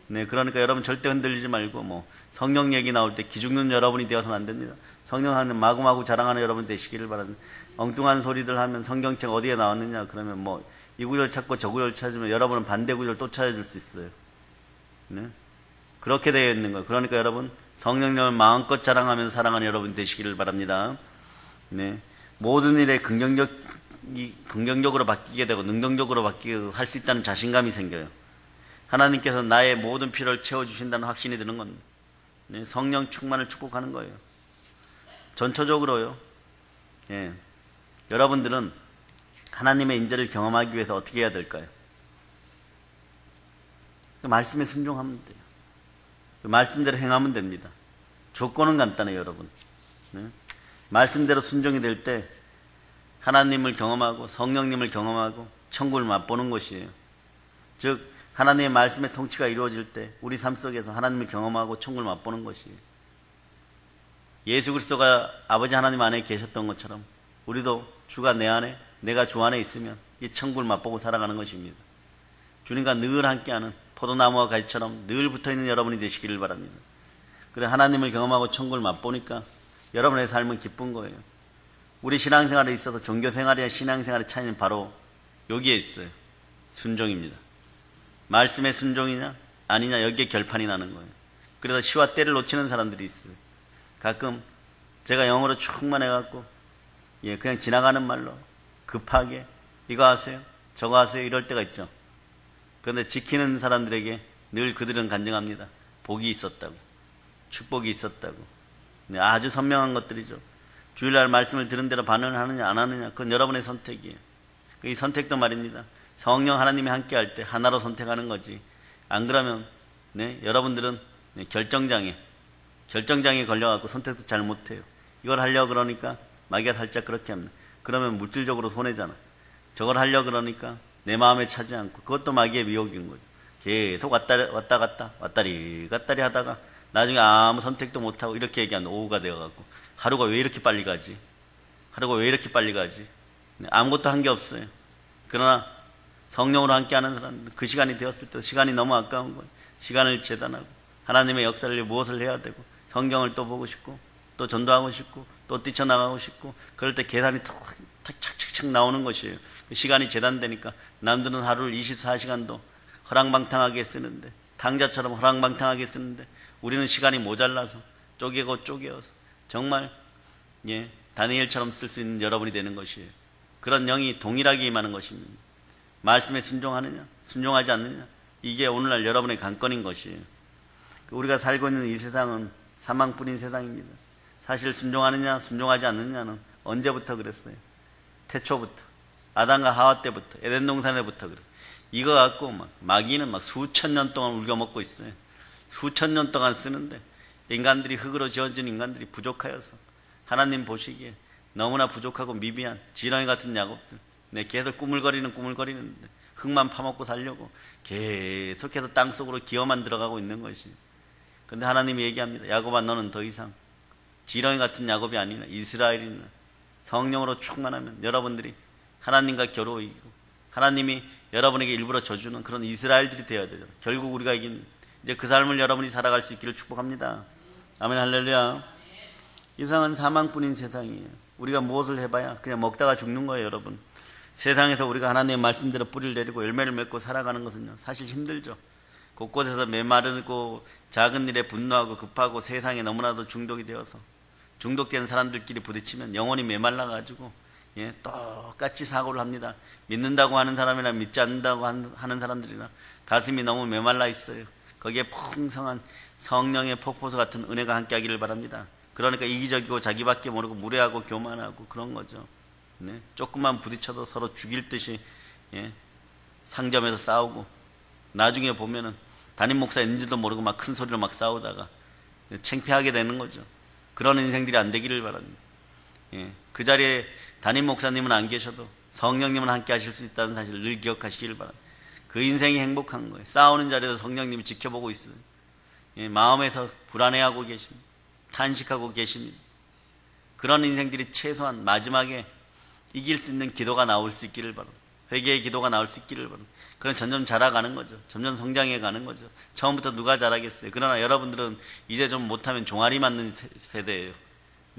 네, 그러니까 여러분 절대 흔들리지 말고 뭐 성령 얘기 나올 때 기죽는 여러분이 되어서는 안 됩니다. 성령 하는 마구마구 자랑하는 여러분 되시기를 바랍니다. 엉뚱한 소리들 하면 성경책 어디에 나왔느냐 그러면 뭐 이 구절 찾고 저 구절 찾으면 여러분은 반대 구절 또 찾아줄 수 있어요. 네, 그렇게 되어 있는 거예요. 그러니까 여러분 성령님을 마음껏 자랑하면서 사랑하는 여러분 되시기를 바랍니다. 네, 모든 일에 긍정적으로 바뀌게 되고 능동적으로 바뀌게 할 수 있다는 자신감이 생겨요. 하나님께서 나의 모든 필요를 채워주신다는 확신이 드는 겁니다. 성령 충만을 축복하는 거예요. 전초적으로요. 예. 여러분들은 하나님의 인재를 경험하기 위해서 어떻게 해야 될까요? 그 말씀에 순종하면 돼요. 그 말씀대로 행하면 됩니다. 조건은 간단해요, 여러분. 네? 말씀대로 순종이 될 때 하나님을 경험하고 성령님을 경험하고 천국을 맛보는 것이에요. 즉 하나님의 말씀의 통치가 이루어질 때 우리 삶 속에서 하나님을 경험하고 천국을 맛보는 것이에요. 예수 그리스도가 아버지 하나님 안에 계셨던 것처럼 우리도 주가 내 안에, 내가 주 안에 있으면 이 천국을 맛보고 살아가는 것입니다. 주님과 늘 함께하는 포도나무와 가지처럼 늘 붙어있는 여러분이 되시기를 바랍니다. 그래 하나님을 경험하고 천국을 맛보니까 여러분의 삶은 기쁜 거예요. 우리 신앙생활에 있어서 종교생활이나 신앙생활의 차이는 바로 여기에 있어요. 순종입니다. 말씀의 순종이냐 아니냐 여기에 결판이 나는 거예요. 그래서 시와 때를 놓치는 사람들이 있어요. 가끔 제가 영어로 충만해갖고 그냥 지나가는 말로 급하게 이거 하세요 저거 하세요 이럴 때가 있죠. 그런데 지키는 사람들에게 늘 그들은 간증합니다. 복이 있었다고, 축복이 있었다고. 아주 선명한 것들이죠. 주일날 말씀을 들은 대로 반응을 하느냐 안 하느냐 그건 여러분의 선택이에요. 이 선택도 말입니다. 성령 하나님이 함께할 때 하나로 선택하는 거지. 안 그러면 여러분들은 결정장애 걸려갖고 선택도 잘 못해요. 이걸 하려고 그러니까 마귀가 살짝 그렇게 합니다. 그러면 물질적으로 손해잖아. 저걸 하려고 그러니까 내 마음에 차지 않고 그것도 마귀의 미혹인 거죠. 계속 왔다 갔다리 하다가 나중에 아무 선택도 못하고 이렇게 얘기하는 오후가 되어갖고 하루가 왜 이렇게 빨리 가지? 아무것도 한 게 없어요. 그러나 성령으로 함께하는 사람들은 그 시간이 되었을 때 시간이 너무 아까운 거예요. 시간을 재단하고 하나님의 역사를 위해 무엇을 해야 되고 성경을 또 보고 싶고 또 전도하고 싶고 또 뛰쳐나가고 싶고 그럴 때 계산이 착착착 나오는 것이에요. 그 시간이 재단되니까 남들은 하루를 24시간도 허랑방탕하게 쓰는데 당자처럼 허랑방탕하게 쓰는데 우리는 시간이 모자라서 쪼개어서 정말 다니엘처럼 쓸 수 있는 여러분이 되는 것이에요. 그런 영이 동일하게 임하는 것입니다. 말씀에 순종하느냐 순종하지 않느냐 이게 오늘날 여러분의 관건인 것이에요. 우리가 살고 있는 이 세상은 사망뿐인 세상입니다. 사실 순종하느냐 순종하지 않느냐는 언제부터 그랬어요? 태초부터 아담과 하와 때부터 에덴 동산에부터 그랬어요. 이거 갖고 마귀는 수천 년 동안 울겨먹고 있어요. 수천 년 동안 쓰는데 인간들이 흙으로 지어진 인간들이 부족하여서 하나님 보시기에 너무나 부족하고 미비한 지렁이 같은 야곱들 계속 꾸물거리는데 흙만 파먹고 살려고 계속해서 땅속으로 기어만 들어가고 있는 것이. 근데 하나님이 얘기합니다. 야곱아 너는 더 이상 지렁이 같은 야곱이 아니라 이스라엘이나 성령으로 충만하면 여러분들이 하나님과 겨루 이기고 하나님이 여러분에게 일부러 져주는 그런 이스라엘들이 되어야 되죠. 결국 우리가 이긴 이제 그 삶을 여러분이 살아갈 수 있기를 축복합니다. 아멘 할렐루야. 이 세상은 사망뿐인 세상이에요. 우리가 무엇을 해봐야 그냥 먹다가 죽는 거예요. 여러분 세상에서 우리가 하나님의 말씀대로 뿌리를 내리고 열매를 맺고 살아가는 것은요 사실 힘들죠. 곳곳에서 메마르고 작은 일에 분노하고 급하고 세상에 너무나도 중독이 되어서 중독된 사람들끼리 부딪히면 영혼이 메말라가지고 똑같이 사고를 합니다. 믿는다고 하는 사람이나 믿지 않는다고 하는 사람들이나 가슴이 너무 메말라 있어요. 거기에 풍성한 성령의 폭포수 같은 은혜가 함께하기를 바랍니다. 그러니까 이기적이고 자기밖에 모르고 무례하고 교만하고 그런 거죠. 조금만 부딪혀도 서로 죽일 듯이 상점에서 싸우고 나중에 보면은 담임 목사인지도 모르고 막 큰 소리로 막 싸우다가 창피하게 되는 거죠. 그런 인생들이 안 되기를 바랍니다. 그 자리에 담임 목사님은 안 계셔도 성령님은 함께 하실 수 있다는 사실을 늘 기억하시기를 바랍니다. 그 인생이 행복한 거예요. 싸우는 자리에서 성령님이 지켜보고 있어요. 마음에서 불안해하고 계십니다. 탄식하고 계십니다. 그런 인생들이 최소한 마지막에 이길 수 있는 기도가 나올 수 있기를 바랍니다. 회개의 기도가 나올 수 있기를 바랍니다. 그럼 점점 자라가는 거죠. 점점 성장해 가는 거죠. 처음부터 누가 잘하겠어요. 그러나 여러분들은 이제 좀 못하면 종아리 맞는 세대예요.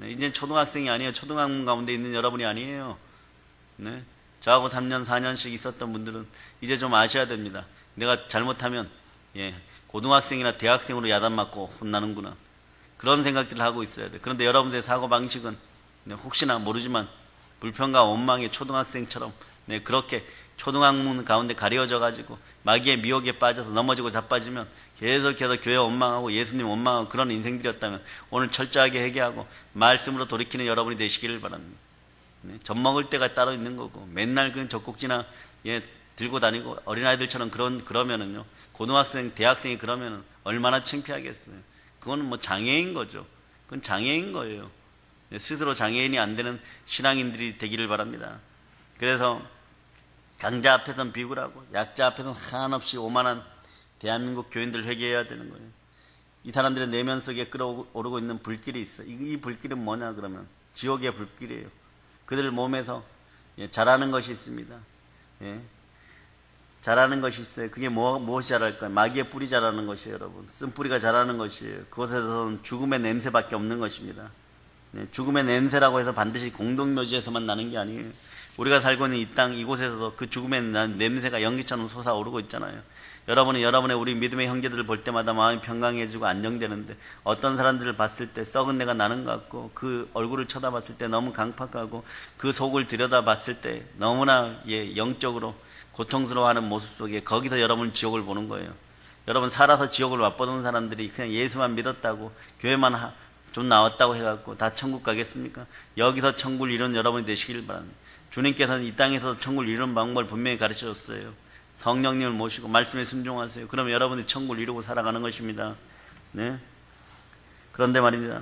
이제 초등학생이 아니에요. 초등학문 가운데 있는 여러분이 아니에요. 저하고 3년 4년씩 있었던 분들은 이제 좀 아셔야 됩니다. 내가 잘못하면 고등학생이나 대학생으로 야단 맞고 혼나는구나. 그런 생각들을 하고 있어야 돼요. 그런데 여러분들의 사고방식은 혹시나 모르지만 불평과 원망의 초등학생처럼 네, 그렇게 초등학문 가운데 가려져 가지고 마귀의 미혹에 빠져서 넘어지고 자빠지면 계속해서 교회 원망하고 예수님 원망하고 그런 인생들이었다면 오늘 철저하게 회개하고 말씀으로 돌이키는 여러분이 되시기를 바랍니다. 네, 젖 먹을 때가 따로 있는 거고 맨날 그 젖꼭지나 들고 다니고 어린아이들처럼 그러면은요, 고등학생, 대학생이 그러면은 얼마나 창피하겠어요. 그거는 뭐 장애인 거죠. 그건 장애인 거예요. 네, 스스로 장애인이 안 되는 신앙인들이 되기를 바랍니다. 그래서 강자 앞에서는 비굴하고 약자 앞에서는 한없이 오만한 대한민국 교인들 회개해야 되는 거예요. 이 사람들의 내면 속에 끓어오르고 있는 불길이 있어. 이 불길은 뭐냐 그러면 지옥의 불길이에요. 그들 몸에서 자라는 것이 있습니다. 예. 자라는 것이 있어요. 그게 무엇이 자랄까요? 마귀의 뿌리 자라는 것이에요, 여러분. 쓴뿌리가 자라는 것이에요. 그것에서는 죽음의 냄새밖에 없는 것입니다. 예. 죽음의 냄새라고 해서 반드시 공동묘지에서만 나는 게 아니에요. 우리가 살고 있는 이 땅 이곳에서도 그 죽음의 냄새가 연기처럼 솟아오르고 있잖아요. 여러분이 여러분의 우리 믿음의 형제들을 볼 때마다 마음이 평강해지고 안정되는데 어떤 사람들을 봤을 때 썩은 내가 나는 것 같고 그 얼굴을 쳐다봤을 때 너무 강팍하고 그 속을 들여다봤을 때 너무나 영적으로 고통스러워하는 모습 속에 거기서 여러분 지옥을 보는 거예요. 여러분 살아서 지옥을 맛보는 사람들이 그냥 예수만 믿었다고 교회만 좀 나왔다고 해갖고 다 천국 가겠습니까? 여기서 천국을 이룬 여러분이 되시길 바랍니다. 주님께서는 이 땅에서 천국을 이루는 방법을 분명히 가르쳐줬어요. 성령님을 모시고 말씀에 순종하세요. 그러면 여러분이 천국을 이루고 살아가는 것입니다. 네? 그런데 말입니다.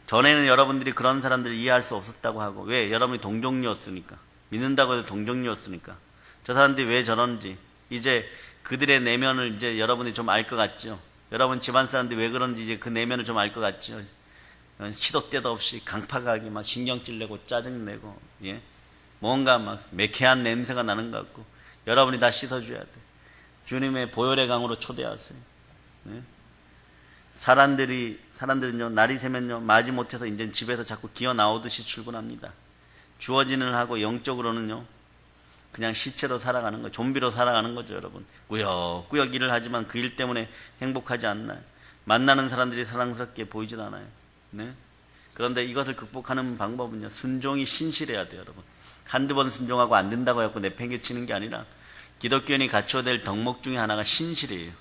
전에는 여러분들이 그런 사람들을 이해할 수 없었다고 하고 왜? 여러분이 동정류였으니까. 믿는다고 해도 동정류였으니까. 저 사람들이 왜 저러는지 이제 그들의 내면을 이제 여러분이 좀 알 것 같죠. 여러분 집안 사람들이 왜 그런지 이제 그 내면을 좀 알 것 같죠. 시도 때도 없이 강팍하게 막 신경질 내고 짜증내고 뭔가 막 매캐한 냄새가 나는 것 같고 여러분이 다 씻어줘야 돼. 주님의 보혈의 강으로 초대하세요. 사람들은요 날이 새면요 마지못해서 이제 집에서 자꾸 기어 나오듯이 출근합니다. 주어진 일을 하고 영적으로는요 그냥 시체로 살아가는 거예요. 좀비로 살아가는 거죠, 여러분. 꾸역꾸역 일을 하지만 그 일 때문에 행복하지 않나요? 만나는 사람들이 사랑스럽게 보이질 않아요. 네? 그런데 이것을 극복하는 방법은요 순종이 신실해야 돼요, 여러분. 한두 번 순종하고 안 된다고 해서 내팽개치는 게 아니라 기독교인이 갖춰야 될 덕목 중에 하나가 신실이에요.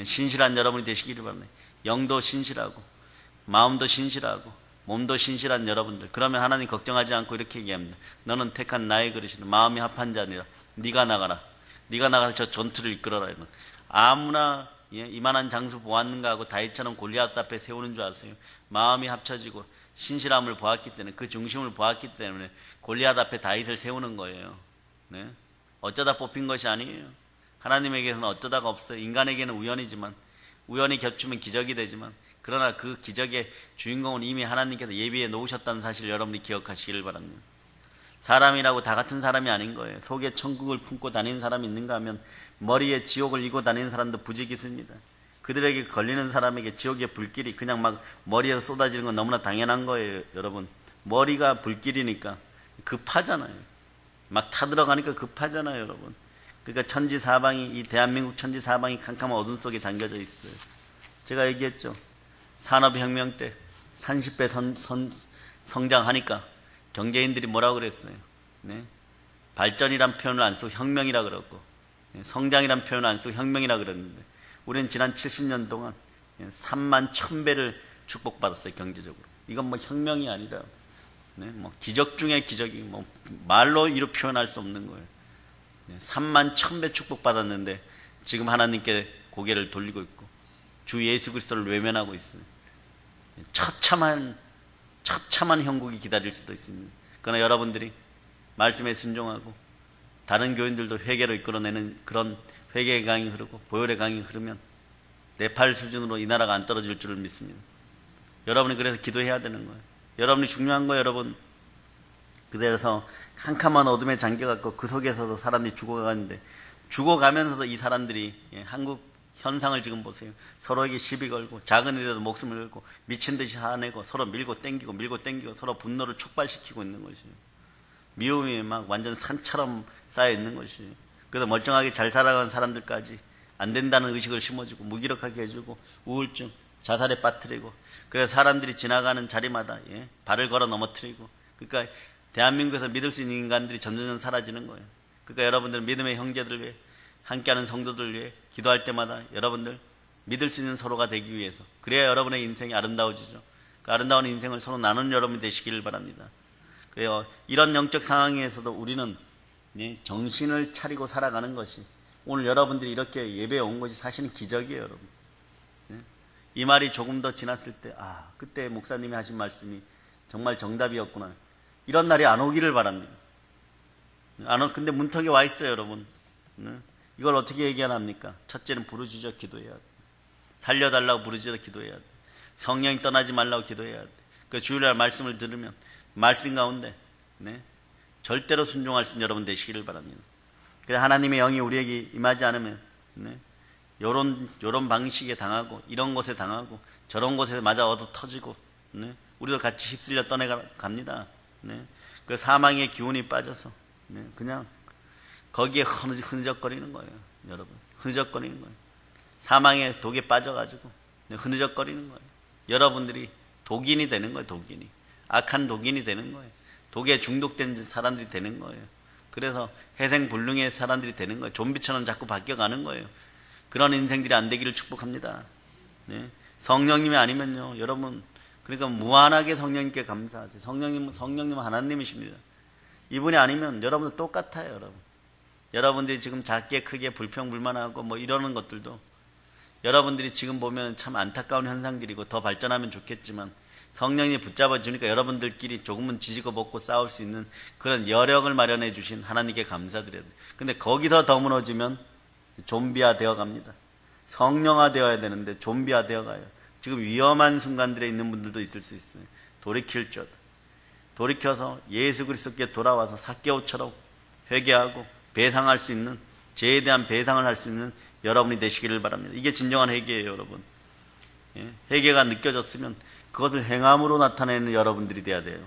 신실한 여러분이 되시기를 바랍니다. 영도 신실하고 마음도 신실하고 몸도 신실한 여러분들. 그러면 하나님 걱정하지 않고 이렇게 얘기합니다. 너는 택한 나의 그릇이다. 마음이 합한 자니라. 네가 나가라. 네가 나가서 저 전투를 이끌어라. 아무나 이만한 장수 보았는가 하고 다윗처럼 골리앗 앞에 세우는 줄 아세요? 마음이 합쳐지고 신실함을 보았기 때문에 그 중심을 보았기 때문에 골리앗 앞에 다윗을 세우는 거예요. 네? 어쩌다 뽑힌 것이 아니에요. 하나님에게는 어쩌다가 없어요. 인간에게는 우연이지만 우연히 겹치면 기적이 되지만 그러나 그 기적의 주인공은 이미 하나님께서 예비해 놓으셨다는 사실을 여러분이 기억하시기를 바랍니다. 사람이라고 다 같은 사람이 아닌 거예요. 속에 천국을 품고 다니는 사람이 있는가 하면 머리에 지옥을 이고 다니는 사람도 부지기수입니다. 그들에게 걸리는 사람에게 지옥의 불길이 그냥 막 머리에서 쏟아지는 건 너무나 당연한 거예요, 여러분. 머리가 불길이니까 급하잖아요. 막 타들어가니까 급하잖아요, 여러분. 그러니까 천지사방이 이 대한민국 천지사방이 캄캄한 어둠 속에 잠겨져 있어요. 제가 얘기했죠. 산업혁명 때 30배 성장하니까 경제인들이 뭐라고 그랬어요? 네? 발전이란 표현을 안 쓰고 혁명이라 그랬고 성장이란 표현을 안 쓰고 혁명이라 그랬는데 우리는 지난 70년 동안 3만 1000배를 축복받았어요, 경제적으로. 이건 뭐 혁명이 아니라 뭐 기적 중의 기적이 뭐 말로 이루 표현할 수 없는 거예요. 3만 1000배 축복받았는데 지금 하나님께 고개를 돌리고 있고 주 예수 그리스도를 외면하고 있어요. 처참한 형국이 기다릴 수도 있습니다. 그러나 여러분들이 말씀에 순종하고 다른 교인들도 회개로 이끌어내는 그런 회개의 강이 흐르고 보혈의 강이 흐르면 네팔 수준으로 이 나라가 안 떨어질 줄을 믿습니다. 여러분이 그래서 기도해야 되는 거예요. 여러분이 중요한 거예요, 여러분. 그래서 캄캄한 어둠에 잠겨갖고 그 속에서도 사람들이 죽어가는데 죽어가면서도 이 사람들이 한국 현상을 지금 보세요. 서로에게 시비 걸고 작은 일에도 목숨을 걸고 미친 듯이 화내고 서로 밀고 땡기고 서로 분노를 촉발시키고 있는 것이에요. 미움이 막 완전 산처럼 쌓여 있는 것이에요. 그래서 멀쩡하게 잘 살아가는 사람들까지 안 된다는 의식을 심어주고 무기력하게 해주고 우울증, 자살에 빠뜨리고 그래서 사람들이 지나가는 자리마다 발을 걸어 넘어뜨리고 그러니까 대한민국에서 믿을 수 있는 인간들이 점점 사라지는 거예요. 그러니까 여러분들 믿음의 형제들을 위해, 함께하는 성도들을 위해 기도할 때마다 여러분들 믿을 수 있는 서로가 되기 위해서, 그래야 여러분의 인생이 아름다워지죠. 그 아름다운 인생을 서로 나누는 여러분이 되시기를 바랍니다. 그래요. 이런 영적 상황에서도 우리는 정신을 차리고 살아가는 것이, 오늘 여러분들이 이렇게 예배에 온 것이 사실은 기적이에요, 여러분. 이 말이 조금 더 지났을 때, 그때 목사님이 하신 말씀이 정말 정답이었구나. 이런 날이 안 오기를 바랍니다. 근데 문턱에 와 있어요, 여러분. 이걸 어떻게 얘기하랍니까? 첫째는 부르짖어 기도해야 돼. 살려달라고 부르짖어 기도해야 돼. 성령이 떠나지 말라고 기도해야 돼. 그 주일날 말씀을 들으면 말씀 가운데 절대로 순종할 수 있는 여러분 되시기를 바랍니다. 그래서 하나님의 영이 우리에게 임하지 않으면 요런 방식에 당하고, 이런 곳에 당하고, 저런 곳에 맞아 얻어 터지고, 우리도 같이 휩쓸려 떠내갑니다. 그 사망의 기운이 빠져서 그냥 거기에 흐느적거리는 거예요, 여러분. 흐느적거리는 거예요. 사망의 독에 빠져가지고 흐느적거리는 거예요. 여러분들이 독인이 되는 거예요, 독인이. 악한 독인이 되는 거예요. 독에 중독된 사람들이 되는 거예요. 그래서 회생불능의 사람들이 되는 거예요. 좀비처럼 자꾸 바뀌어가는 거예요. 그런 인생들이 안 되기를 축복합니다. 성령님이 아니면요, 여러분, 그러니까 무한하게 성령님께 감사하세요. 성령님은 하나님이십니다. 이분이 아니면 여러분도 똑같아요, 여러분. 여러분들이 지금 작게 크게 불평불만하고 뭐 이러는 것들도 여러분들이 지금 보면 참 안타까운 현상들이고, 더 발전하면 좋겠지만 성령이 붙잡아 주니까 여러분들끼리 조금은 지지고 볶고 싸울 수 있는 그런 여력을 마련해 주신 하나님께 감사드려야 돼요. 근데 거기서 더 무너지면 좀비화 되어 갑니다. 성령화 되어야 되는데 좀비화 되어 가요. 지금 위험한 순간들에 있는 분들도 있을 수 있어요. 돌이킬 줄, 돌이켜서 예수 그리스도께 돌아와서 삭개오처럼 회개하고 배상할 수 있는, 죄에 대한 배상을 할 수 있는 여러분이 되시기를 바랍니다. 이게 진정한 회개예요, 여러분. 회개가 느껴졌으면 그것을 행함으로 나타내는 여러분들이 돼야 돼요.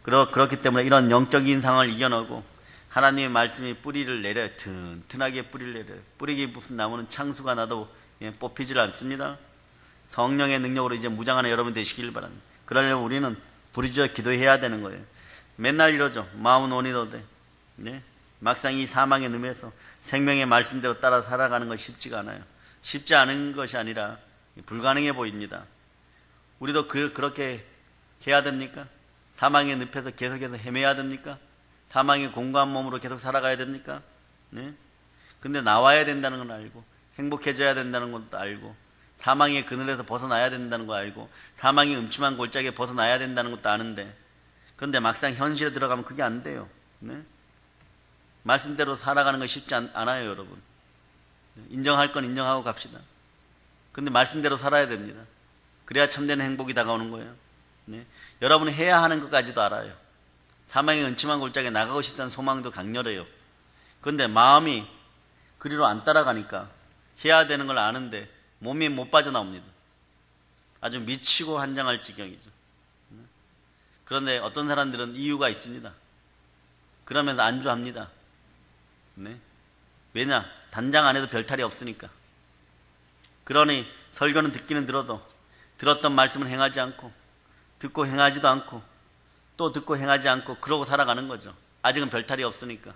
그렇기 때문에 이런 영적인 상황을 이겨내고 하나님의 말씀이 뿌리를 내려요. 튼튼하게 뿌리를 내려요. 뿌리 깊은 나무는 창수가 나도 뽑히질 않습니다. 성령의 능력으로 이제 무장하는 여러분 되시길 바랍니다. 그러려면 우리는 부르짖어 기도해야 되는 거예요. 맨날 이러죠. 마음은 온이도돼. 막상 이 사망의 늠에서 생명의 말씀대로 따라 살아가는 건 쉽지가 않아요. 쉽지 않은 것이 아니라 불가능해 보입니다. 우리도 그렇게 해야 됩니까? 사망의 늪에서 계속해서 헤매야 됩니까? 사망의 공고한 몸으로 계속 살아가야 됩니까? 근데 나와야 된다는 건 알고, 행복해져야 된다는 것도 알고, 사망의 그늘에서 벗어나야 된다는 거 알고, 사망의 음침한 골짜기에 벗어나야 된다는 것도 아는데, 그런데 막상 현실에 들어가면 그게 안 돼요. 말씀대로 살아가는 건 쉽지 않아요, 여러분. 인정할 건 인정하고 갑시다. 근데 말씀대로 살아야 됩니다. 그래야 참된 행복이 다가오는 거예요. 여러분이 해야 하는 것까지도 알아요. 사망의 은침한 골짜기에 나가고 싶다는 소망도 강렬해요. 그런데 마음이 그리로 안 따라가니까 해야 되는 걸 아는데 몸이 못 빠져나옵니다. 아주 미치고 한장할 지경이죠. 그런데 어떤 사람들은 이유가 있습니다. 그러면서 안주합니다. 왜냐? 단장 안에도 별탈이 없으니까. 그러니 설교는 듣기는 들어도 들었던 말씀은 행하지 않고, 듣고 행하지도 않고, 또 듣고 행하지 않고, 그러고 살아가는 거죠. 아직은 별탈이 없으니까.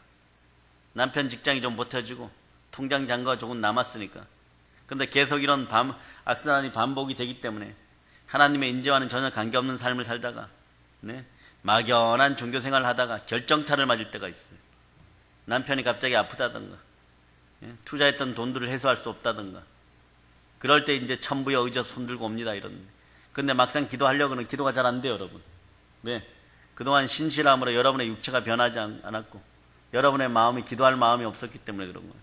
남편 직장이 좀 버텨주고 통장 잔고가 조금 남았으니까. 그런데 계속 이런 악순환이 반복이 되기 때문에 하나님의 인재와는 전혀 관계없는 삶을 살다가 막연한 종교생활을 하다가 결정타를 맞을 때가 있어요. 남편이 갑자기 아프다든가, 투자했던 돈들을 회수할 수 없다든가, 그럴 때 이제 천부의 의지에 손들고 옵니다, 이런. 근데 막상 기도하려고는 기도가 잘 안 돼요, 여러분. 왜? 그동안 신실함으로 여러분의 육체가 변하지 않았고, 여러분의 마음이 기도할 마음이 없었기 때문에 그런 거예요.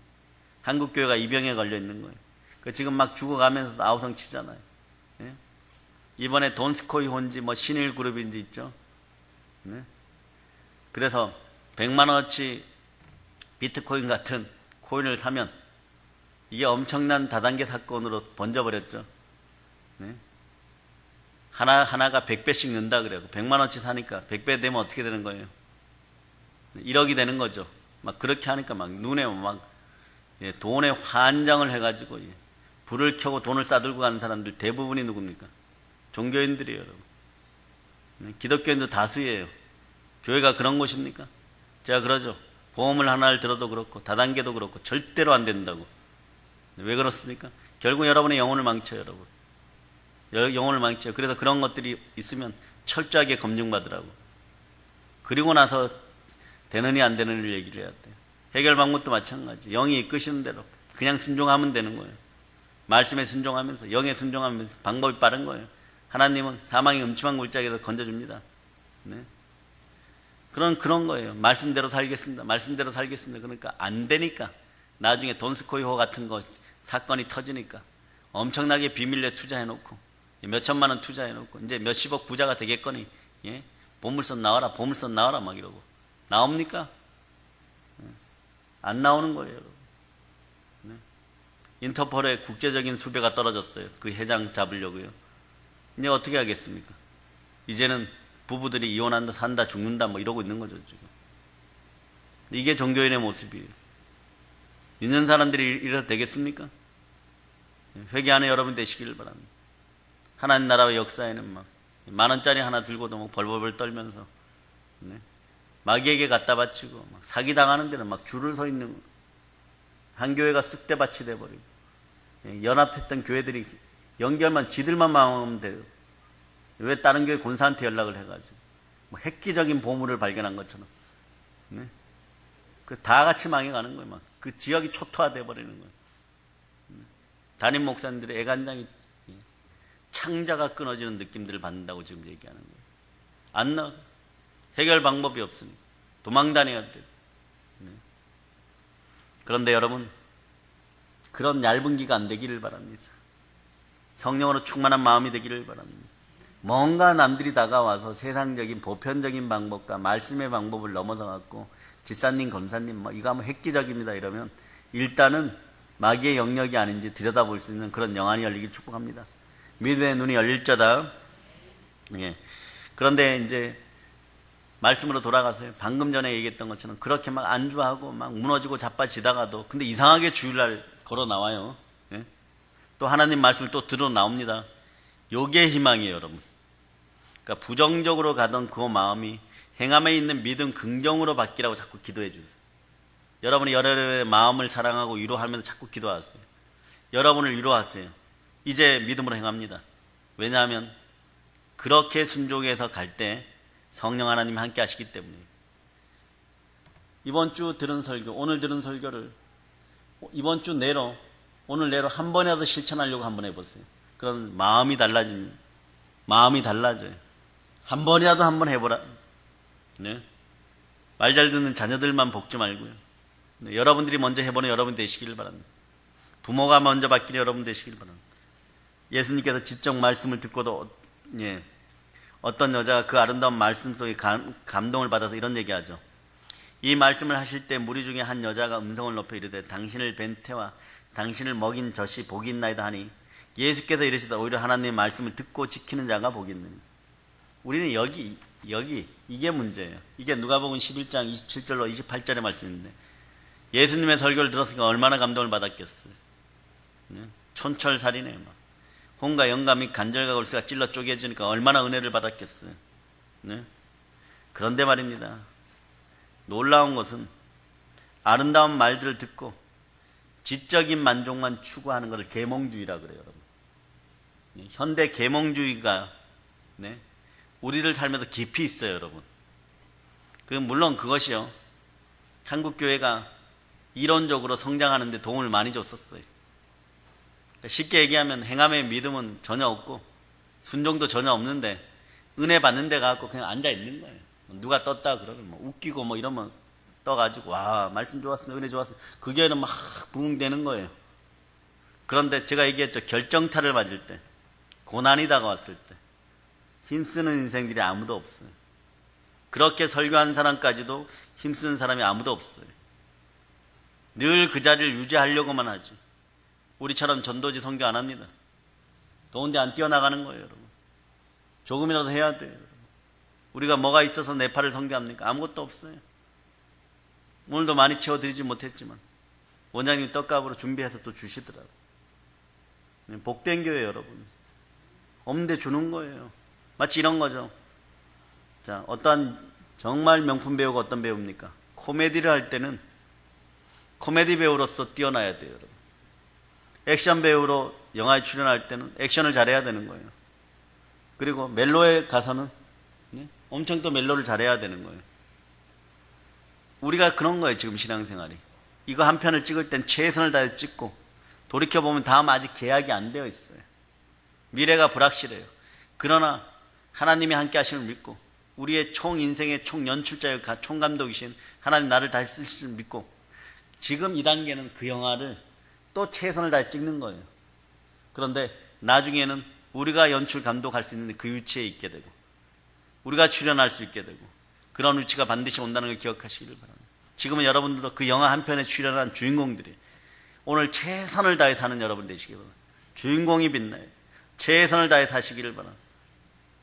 한국교회가 이 병에 걸려 있는 거예요. 지금 막 죽어가면서 아우성 치잖아요. 이번에 돈스코이 혼지 뭐 신일그룹인지 있죠. 그래서 100만 원어치 비트코인 같은 코인을 사면 이게 엄청난 다단계 사건으로 번져버렸죠. 하나가 100배씩 는다 그래요. 100만 원어치 사니까 100배 되면 어떻게 되는 거예요? 1억이 되는 거죠. 막 그렇게 하니까 막 눈에 막 돈에 환장을 해가지고 불을 켜고 돈을 싸들고 가는 사람들 대부분이 누굽니까? 종교인들이에요, 여러분. 기독교인도 다수예요. 교회가 그런 곳입니까? 제가 그러죠. 보험을 하나를 들어도 그렇고 다단계도 그렇고 절대로 안 된다고. 왜 그렇습니까? 결국 여러분의 영혼을 망쳐요, 여러분. 영혼을 망쳐요. 그래서 그런 것들이 있으면 철저하게 검증받으라고. 그리고 나서 되느니 안 되느니를 얘기를 해야 돼요. 해결 방법도 마찬가지. 영이 이끄시는 대로 그냥 순종하면 되는 거예요. 말씀에 순종하면서, 영에 순종하면서 방법이 빠른 거예요. 하나님은 사망의 음침한 골짜기에서 건져줍니다. 네. 그런 거예요. 말씀대로 살겠습니다. 말씀대로 살겠습니다. 그러니까 안 되니까 나중에 돈스코이호 같은 거 사건이 터지니까 엄청나게 비밀리에 투자해놓고 몇 천만 원 투자해놓고 이제 몇십억 부자가 되겠거니, 예? 보물선 나와라, 보물선 나와라 막 이러고 나옵니까? 안 나오는 거예요, 여러분. 네. 인터폴의 국제적인 수배가 떨어졌어요. 그 회장 잡으려고요. 이제 어떻게 하겠습니까? 이제는 부부들이 이혼한다, 산다, 죽는다 뭐 이러고 있는 거죠, 지금. 이게 종교인의 모습이에요. 믿는 사람들이 이래서 되겠습니까? 회개하는 여러분 되시기를 바랍니다. 하나님 나라의 역사에는 막 10,000원짜리 하나 들고도 막 벌벌벌 떨면서, 네? 마귀에게 갖다 바치고 막 사기 당하는 데는 막 줄을 서 있는 거. 한 교회가 쑥대밭이 돼버리고, 연합했던 교회들이 연결만 지들만 망하면 돼요. 왜 다른 교회 권사한테 연락을 해가지고 뭐 획기적인 보물을 발견한 것처럼, 네? 그 다 같이 망해가는 거예요. 막 그 지역이 초토화돼 버리는 거예요. 담임 목사님들의 애간장이 창자가 끊어지는 느낌들을 받는다고 지금 얘기하는 거예요. 안 나가. 해결 방법이 없으니까 도망 다녀야 돼요. 네. 그런데 여러분, 그런 얇은 기가 안 되기를 바랍니다. 성령으로 충만한 마음이 되기를 바랍니다. 뭔가 남들이 다가와서 세상적인 보편적인 방법과 말씀의 방법을 넘어서 갖고 지사님, 검사님 뭐 이거 하면 획기적입니다 이러면 일단은 마귀의 영역이 아닌지 들여다볼 수 있는 그런 영안이 열리길 축복합니다. 믿음의 눈이 열릴자다. 예. 그런데 이제 말씀으로 돌아가서요. 방금 전에 얘기했던 것처럼 그렇게 막 안주하고 막 무너지고 자빠지다가도 근데 이상하게 주일날 걸어 나와요. 예? 또 하나님 말씀을 또 들어 나옵니다. 요게 희망이에요, 여러분. 그러니까 부정적으로 가던 그 마음이 행함에 있는 믿음 긍정으로 바뀌라고 자꾸 기도해 주세요. 여러분이 여러분의 마음을 사랑하고 위로하면서 자꾸 기도하세요. 여러분을 위로하세요. 이제 믿음으로 행합니다. 왜냐하면 그렇게 순종해서 갈 때 성령 하나님이 함께 하시기 때문에. 이번 주 들은 설교, 오늘 들은 설교를 이번 주 내로, 오늘 내로 한 번이라도 실천하려고 한번 해보세요. 그런 마음이 달라집니다. 마음이 달라져요. 한 번이라도 한번 해보라. 네? 말 잘 듣는 자녀들만 볶지 말고요. 네, 여러분들이 먼저 해보는 여러분 되시길 바랍니다. 부모가 먼저 바뀌는 여러분 되시길 바랍니다. 예수님께서 지적 말씀을 듣고도 예, 어떤 여자가 그 아름다운 말씀 속에 감동을 받아서 이런 얘기하죠. 이 말씀을 하실 때 무리 중에 한 여자가 음성을 높여 이르되 당신을 뵌 태와 당신을 먹인 젖이 복이 있나이다 하니 예수께서 이르시다 오히려 하나님의 말씀을 듣고 지키는 자가 복이 있느니. 우리는 여기 이게 문제예요. 이게 누가복음 11장 27절로 28절의 말씀인데 예수님의 설교를 들었으니까 얼마나 감동을 받았겠어요. 네? 촌철살인에 막 혼과 영감 및 간절과 골수가 찔러 쪼개지니까 얼마나 은혜를 받았겠어요. 네? 그런데 말입니다. 놀라운 것은 아름다운 말들을 듣고 지적인 만족만 추구하는 것을 계몽주의라 그래요, 여러분. 현대 계몽주의가 네? 우리들 삶에서 깊이 있어요, 여러분. 물론 그것이요. 한국 교회가 이론적으로 성장하는 데 도움을 많이 줬었어요. 쉽게 얘기하면 행함의 믿음은 전혀 없고 순종도 전혀 없는데 은혜 받는 데 가서 그냥 앉아 있는 거예요. 누가 떴다 그러면 뭐 웃기고 뭐 이러면 떠가지고 와 말씀 좋았습니다, 은혜 좋았습니다. 그 교회는 막 부흥되는 거예요. 그런데 제가 얘기했죠. 결정타를 맞을 때, 고난이 다가왔을 때 힘쓰는 인생들이 아무도 없어요. 그렇게 설교한 사람까지도 힘쓰는 사람이 아무도 없어요. 늘 그 자리를 유지하려고만 하지. 우리처럼 전도지 선교 안 합니다. 더운데 안 뛰어나가는 거예요, 여러분. 조금이라도 해야 돼요. 여러분. 우리가 뭐가 있어서 네팔을 선교합니까? 아무것도 없어요. 오늘도 많이 채워드리지 못했지만 원장님이 떡값으로 준비해서 또 주시더라고요. 복된 교회 여러분. 없는데 주는 거예요. 마치 이런 거죠. 자, 어떠한 정말 명품 배우가 어떤 배우입니까? 코미디를 할 때는 코미디 배우로서 뛰어나야 돼요. 여러분. 액션 배우로 영화에 출연할 때는 액션을 잘해야 되는 거예요. 그리고 멜로에 가서는 엄청 또 멜로를 잘해야 되는 거예요. 우리가 그런 거예요. 지금 신앙생활이. 이거 한 편을 찍을 땐 최선을 다해 찍고 돌이켜보면 다음 아직 계약이 안 되어 있어요. 미래가 불확실해요. 그러나 하나님이 함께 하심을 믿고 우리의 총 인생의 총 연출자요 총 감독이신 하나님 나를 다시 쓰실 줄 믿고 지금 이 단계는 그 영화를 또 최선을 다해 찍는 거예요. 그런데 나중에는 우리가 연출 감독할 수 있는 그 위치에 있게 되고 우리가 출연할 수 있게 되고 그런 위치가 반드시 온다는 걸 기억하시기를 바랍니다. 지금은 여러분들도 그 영화 한 편에 출연한 주인공들이 오늘 최선을 다해 사는 여러분 되시기 바랍니다. 주인공이 빛나요. 최선을 다해 사시기를 바랍니다.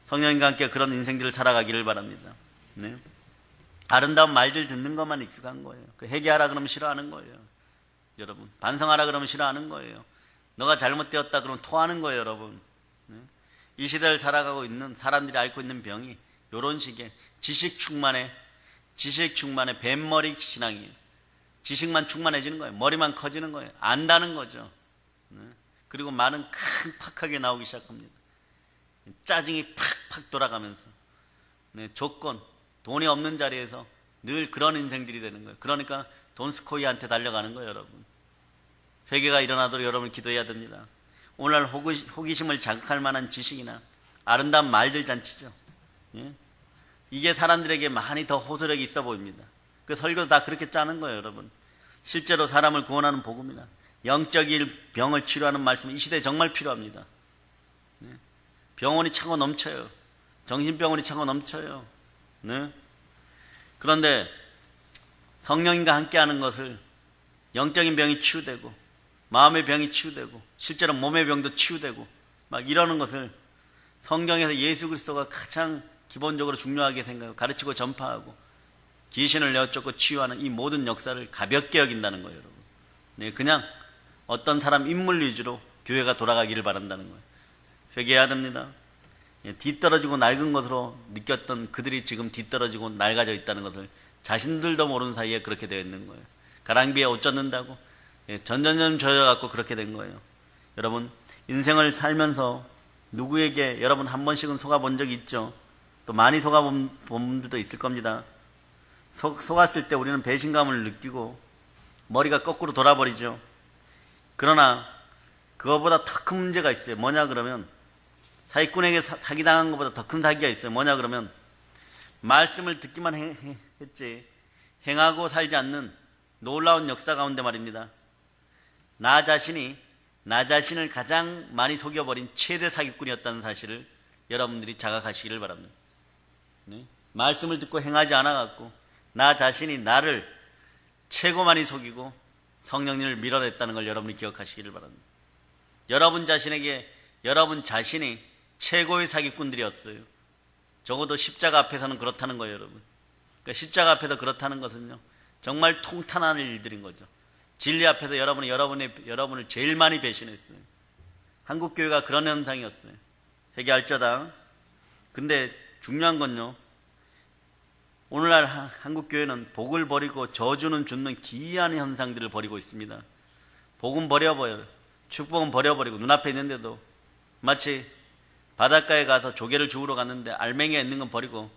성령님과 함께 그런 인생들을 살아가기를 바랍니다. 네. 아름다운 말들 듣는 것만 익숙한 거예요. 그 회개하라 그러면 싫어하는 거예요. 여러분 반성하라 그러면 싫어하는 거예요. 너가 잘못되었다 그러면 토하는 거예요. 여러분 네. 이 시대를 살아가고 있는 사람들이 앓고 있는 병이 이런 식의 지식 충만의 뱀머리 신앙이에요. 지식만 충만해지는 거예요. 머리만 커지는 거예요. 안다는 거죠. 네. 그리고 말은 팍팍하게 나오기 시작합니다. 짜증이 팍팍 돌아가면서 네, 조건, 돈이 없는 자리에서 늘 그런 인생들이 되는 거예요. 그러니까 돈스코이한테 달려가는 거예요. 여러분 회개가 일어나도록 여러분 기도해야 됩니다. 오늘날 호기심을 자극할 만한 지식이나 아름다운 말들 잔치죠. 예? 이게 사람들에게 많이 더 호소력이 있어 보입니다. 그 설교도 다 그렇게 짜는 거예요. 여러분 실제로 사람을 구원하는 복음이나 영적인 병을 치료하는 말씀은 이 시대에 정말 필요합니다. 네? 병원이 차고 넘쳐요. 정신병원이 차고 넘쳐요. 네? 그런데 성령님과 함께하는 것을 영적인 병이 치유되고 마음의 병이 치유되고 실제로 몸의 병도 치유되고 막 이러는 것을 성경에서 예수 그리스도가 가장 기본적으로 중요하게 생각하고 가르치고 전파하고 귀신을 내어쫓고 치유하는 이 모든 역사를 가볍게 여긴다는 거예요. 여러분 네, 그냥 어떤 사람 인물 위주로 교회가 돌아가기를 바란다는 거예요. 회개해야 됩니다. 뒤떨어지고 낡은 것으로 느꼈던 그들이 지금 뒤떨어지고 낡아져 있다는 것을 자신들도 모르는 사이에 그렇게 되어 있는 거예요. 가랑비에 옷 젖는다고 전전전 젖어갖고 그렇게 된 거예요. 여러분 인생을 살면서 누구에게 여러분 한 번씩은 속아본 적이 있죠. 또 많이 속아본 분들도 있을 겁니다. 속았을 때 우리는 배신감을 느끼고 머리가 거꾸로 돌아버리죠. 그러나 그거보다 더 큰 문제가 있어요. 뭐냐 그러면 사기꾼에게 사기당한 것보다 더 큰 사기가 있어요. 뭐냐 그러면 말씀을 듣기만 했지 행하고 살지 않는 놀라운 역사 가운데 말입니다. 나 자신을 가장 많이 속여버린 최대 사기꾼이었다는 사실을 여러분들이 자각하시기를 바랍니다. 네? 말씀을 듣고 행하지 않아갖고 나 자신이 나를 최고 많이 속이고 성령님을 밀어냈다는 걸 여러분이 기억하시기를 바랍니다. 여러분 자신이 최고의 사기꾼들이었어요. 적어도 십자가 앞에서는 그렇다는 거예요. 여러분 그러니까 십자가 앞에서 그렇다는 것은요 정말 통탄하는 일들인 거죠. 진리 앞에서 여러분을 제일 많이 배신했어요. 한국교회가 그런 현상이었어요. 회개할자다. 근데 중요한 건요 오늘날 한국교회는 복을 버리고 저주는 줍는 기이한 현상들을 버리고 있습니다. 복은 버려버려요. 축복은 버려버리고 눈앞에 있는데도 마치 바닷가에 가서 조개를 주우러 갔는데 알맹이가 있는 건 버리고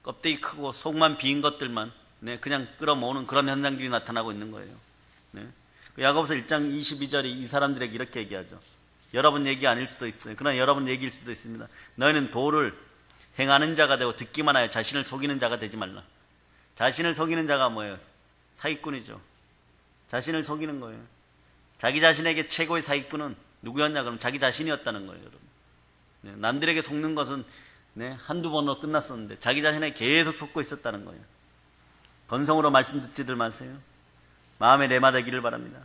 껍데기 크고 속만 비인 것들만 그냥 끌어모으는 그런 현상들이 나타나고 있는 거예요. 네. 야고보서 1장 22절이 이 사람들에게 이렇게 얘기하죠. 여러분 얘기 아닐 수도 있어요. 그러나 여러분 얘기일 수도 있습니다. 너희는 도를 행하는 자가 되고 듣기만 하여 자신을 속이는 자가 되지 말라. 자신을 속이는 자가 뭐예요? 사기꾼이죠. 자신을 속이는 거예요. 자기 자신에게 최고의 사기꾼은 누구였냐 그러면 자기 자신이었다는 거예요. 여러분. 네, 남들에게 속는 것은 한두 번으로 끝났었는데 자기 자신에게 계속 속고 있었다는 거예요. 건성으로 말씀 듣지들 마세요. 마음에 내마르기를 바랍니다.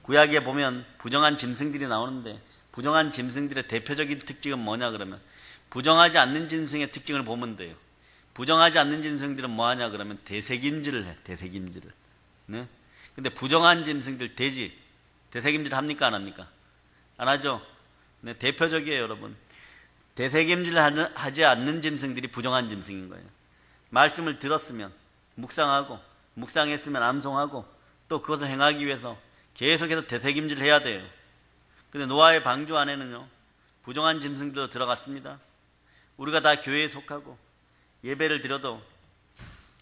구약에 보면 부정한 짐승들이 나오는데 부정한 짐승들의 대표적인 특징은 뭐냐 그러면 부정하지 않는 짐승의 특징을 보면 돼요. 부정하지 않는 짐승들은 뭐하냐 그러면 대새김질을 해. 대새김질을. 네? 근데 부정한 짐승들 돼지 대새김질 합니까 안 합니까? 안 하죠. 네, 대표적이에요 여러분. 대새김질 하지 않는 짐승들이 부정한 짐승인 거예요. 말씀을 들었으면 묵상하고, 묵상했으면 암송하고, 또 그것을 행하기 위해서 계속해서 되새김질 해야 돼요. 근데 노아의 방주 안에는요, 부정한 짐승도 들어갔습니다. 우리가 다 교회에 속하고 예배를 드려도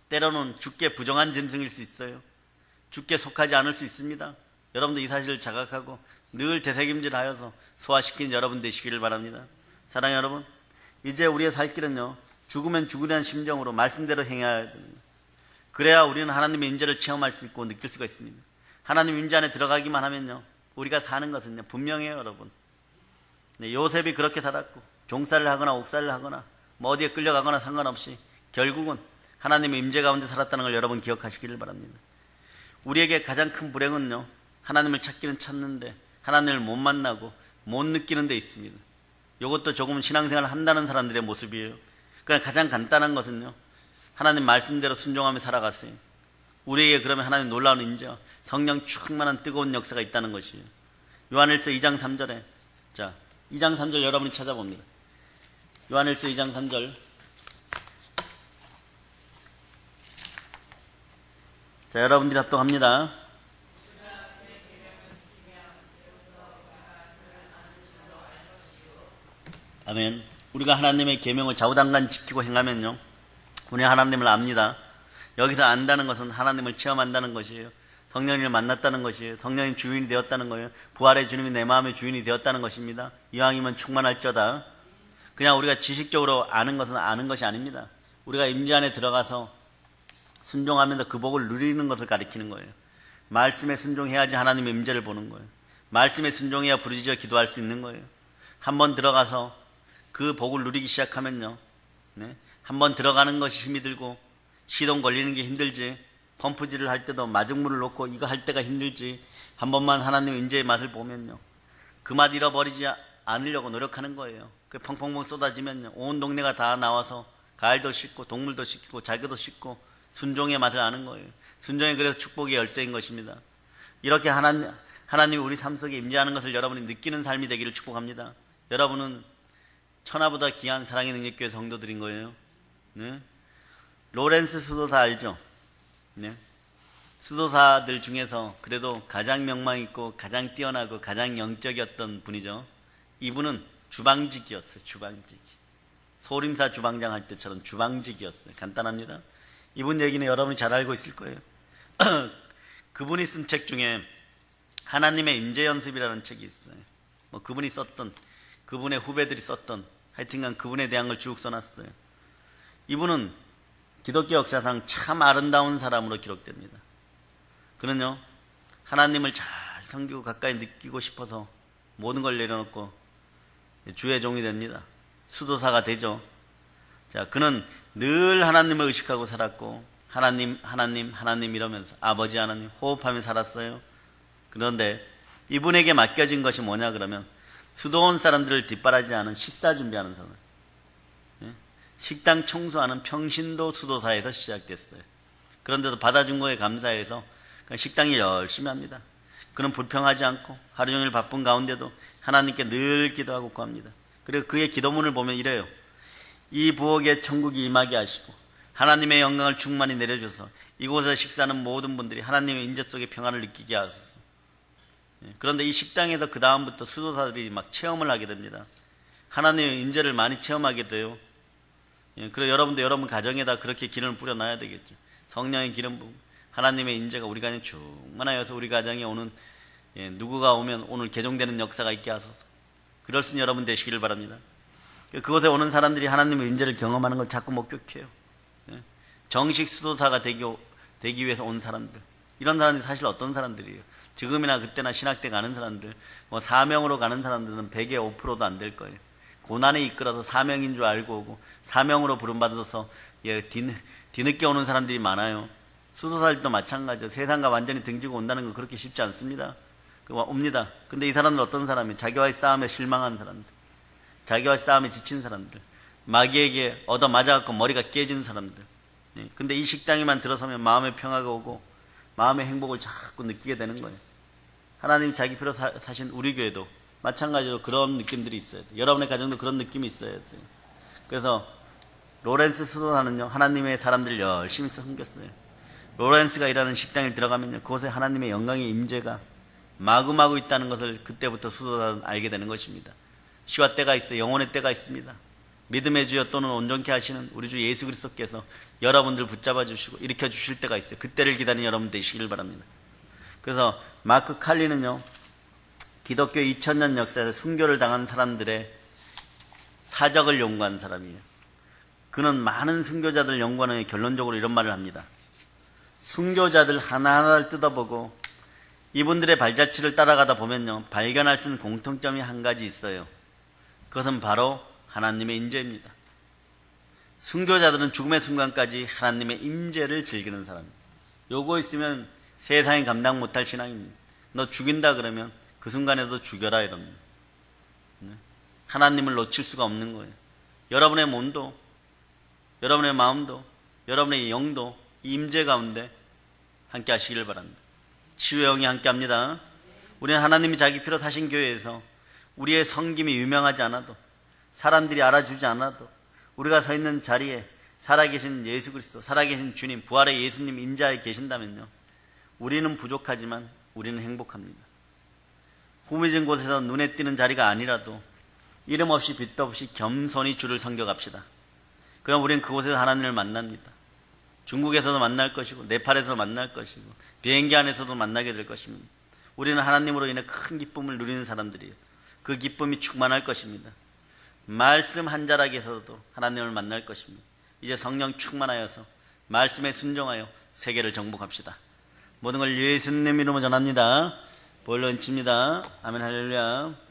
때로는 주께 부정한 짐승일 수 있어요. 주께 속하지 않을 수 있습니다. 여러분도 이 사실을 자각하고 늘 되새김질하여서 소화시키는 여러분 되시기를 바랍니다. 사랑하는 여러분, 이제 우리의 살 길은요, 죽으면 죽으려는 심정으로 말씀대로 행해야 됩니다. 그래야 우리는 하나님의 임재를 체험할 수 있고 느낄 수가 있습니다. 하나님 임재 안에 들어가기만 하면요, 우리가 사는 것은요 분명해요. 여러분, 요셉이 그렇게 살았고 종살이를 하거나 옥살이를 하거나 뭐 어디에 끌려가거나 상관없이 결국은 하나님의 임재 가운데 살았다는 걸 여러분 기억하시기를 바랍니다. 우리에게 가장 큰 불행은요, 하나님을 찾기는 찾는데 하나님을 못 만나고 못 느끼는 데 있습니다. 이것도 조금 신앙생활을 한다는 사람들의 모습이에요. 그냥 가장 간단한 것은요, 하나님 말씀대로 순종하며 살아갔어요. 우리에게 그러면 하나님 놀라운 임재와 성령 충만한 뜨거운 역사가 있다는 것이에요. 요한일서 2장 3절에, 자, 2장 3절 여러분이 찾아봅니다. 요한일서 2장 3절. 자, 여러분들이 합독합니다. 아멘. 우리가 하나님의 계명을 좌우당간 지키고 행하면요, 우리 하나님을 압니다. 여기서 안다는 것은 하나님을 체험한다는 것이에요. 성령님을 만났다는 것이에요. 성령님 주인이 되었다는 거예요. 부활의 주님이 내 마음의 주인이 되었다는 것입니다. 이왕이면 충만할저다. 그냥 우리가 지식적으로 아는 것은 아는 것이 아닙니다. 우리가 임재 안에 들어가서 순종하면서 그 복을 누리는 것을 가리키는 거예요. 말씀에 순종해야지 하나님의 임재를 보는 거예요. 말씀에 순종해야 부르짖어 기도할 수 있는 거예요. 한번 들어가서 그 복을 누리기 시작하면요, 한번 들어가는 것이 힘이 들고 시동 걸리는 게 힘들지, 펌프질을 할 때도 마중물을 놓고 이거 할 때가 힘들지, 한 번만 하나님의 임재의 맛을 보면요, 그 맛 잃어버리지 않으려고 노력하는 거예요. 그 펑펑펑 쏟아지면요, 온 동네가 다 나와서 가을도 씻고 동물도 씻고 자기도 씻고 순종의 맛을 아는 거예요. 순종이 그래서 축복의 열쇠인 것입니다. 이렇게 하나님이 우리 삶 속에 임재하는 것을 여러분이 느끼는 삶이 되기를 축복합니다. 여러분은 천하보다 귀한 사랑의 능력교회 성도들인 거예요. 네? 로렌스 수도사 알죠? 네? 수도사들 중에서 그래도 가장 명망 있고 가장 뛰어나고 가장 영적이었던 분이죠. 이분은 주방직이었어요. 주방직. 소림사 주방장 할 때처럼 주방직이었어요. 간단합니다. 이분 얘기는 여러분이 잘 알고 있을 거예요. 그분이 쓴 책 중에 하나님의 임재 연습이라는 책이 있어요. 뭐 그분이 썼던, 그분의 후배들이 썼던, 하여튼간 그분에 대한 걸 쭉 써놨어요. 이분은 기독교 역사상 참 아름다운 사람으로 기록됩니다. 그는요, 하나님을 잘 섬기고 가까이 느끼고 싶어서 모든 걸 내려놓고 주의 종이 됩니다. 수도사가 되죠. 자, 그는 늘 하나님을 의식하고 살았고 하나님, 하나님, 하나님 이러면서 아버지 하나님 호흡하며 살았어요. 그런데 이분에게 맡겨진 것이 뭐냐 그러면 수도원 사람들을 뒷바라지 않은 식사 준비하는 사람, 식당 청소하는 평신도 수도사에서 시작됐어요. 그런데도 받아준 거에 감사해서 식당 일 열심히 합니다. 그는 불평하지 않고 하루 종일 바쁜 가운데도 하나님께 늘 기도하고 구합니다. 그리고 그의 기도문을 보면 이래요. 이 부엌에 천국이 임하게 하시고 하나님의 영광을 충만히 내려줘서 이곳에서 식사하는 모든 분들이 하나님의 인재 속의 평안을 느끼게 하소서. 그런데 이 식당에서 그 다음부터 수도사들이 막 체험을 하게 됩니다. 하나님의 임재를 많이 체험하게 돼요. 그리고 여러분도 여러분 가정에다 그렇게 기름을 뿌려놔야 되겠죠. 성령의 기름 부음, 하나님의 임재가 우리 가정에 충만하여서 우리 가정에 오는, 누구가 오면 오늘 개종되는 역사가 있게 하소서. 그럴 수 있는 여러분 되시기를 바랍니다. 그곳에 오는 사람들이 하나님의 임재를 경험하는 걸 자꾸 목격해요. 정식 수도사가 되기 위해서 온 사람들, 이런 사람들이 사실 어떤 사람들이에요? 지금이나 그때나 신학대 가는 사람들, 뭐 사명으로 가는 사람들은 100에 5%도 안 될 거예요. 고난에 이끌어서 사명인 줄 알고 오고 사명으로 부름받아서 뒤늦게 오는 사람들이 많아요. 수도사들도 마찬가지죠. 세상과 완전히 등지고 온다는 건 그렇게 쉽지 않습니다. 옵니다. 근데 이 사람들 어떤 사람이에요? 자기와의 싸움에 실망한 사람들, 자기와의 싸움에 지친 사람들, 마귀에게 얻어맞아갖고 머리가 깨진 사람들. 근데 이 식당에만 들어서면 마음의 평화가 오고 마음의 행복을 자꾸 느끼게 되는 거예요. 하나님이 자기 피로 사신 우리 교회도 마찬가지로 그런 느낌들이 있어야 돼요. 여러분의 가정도 그런 느낌이 있어야 돼요. 그래서 로렌스 수도사는요, 하나님의 사람들 열심히 섬겼어요. 로렌스가 일하는 식당에 들어가면요, 그곳에 하나님의 영광의 임재가 마구마구 있다는 것을 그때부터 수도사는 알게 되는 것입니다. 시와 때가 있어요. 영혼의 때가 있습니다. 믿음의 주여 또는 온전케 하시는 우리 주 예수 그리스도께서 여러분들 붙잡아 주시고 일으켜 주실 때가 있어요. 그때를 기다리는 여러분 되시길 바랍니다. 그래서 마크 칼리는요, 기독교 2000년 역사에서 순교를 당한 사람들의 사적을 연구한 사람이에요. 그는 많은 순교자들 연구하는 결론적으로 이런 말을 합니다. 순교자들 하나하나를 뜯어보고 이분들의 발자취를 따라가다 보면요, 발견할 수 있는 공통점이 한 가지 있어요. 그것은 바로 하나님의 임재입니다. 순교자들은 죽음의 순간까지 하나님의 임재를 즐기는 사람입니다. 요거 있으면 세상이 감당 못할 신앙입니다. 너 죽인다 그러면 그 순간에도 죽여라 이럽니다. 하나님을 놓칠 수가 없는 거예요. 여러분의 몸도, 여러분의 마음도, 여러분의 영도 이 임재 가운데 함께 하시기를 바랍니다. 치유의 영이 함께 합니다. 우리는 하나님이 자기 피로 사신 교회에서 우리의 섬김이 유명하지 않아도, 사람들이 알아주지 않아도, 우리가 서 있는 자리에 살아계신 예수 그리스도, 살아계신 주님, 부활의 예수님 임자에 계신다면요, 우리는 부족하지만 우리는 행복합니다. 후미진 곳에서 눈에 띄는 자리가 아니라도 이름 없이 빚도 없이 겸손히 주를 섬겨갑시다. 그럼 우리는 그곳에서 하나님을 만납니다. 중국에서도 만날 것이고 네팔에서도 만날 것이고 비행기 안에서도 만나게 될 것입니다. 우리는 하나님으로 인해 큰 기쁨을 누리는 사람들이에요. 그 기쁨이 충만할 것입니다. 말씀 한 자락에서도 하나님을 만날 것입니다. 이제 성령 충만하여서 말씀에 순종하여 세계를 정복합시다. 모든 걸 예수님 이름으로 전합니다. 보혈로 인칩니다. 아멘 할렐루야.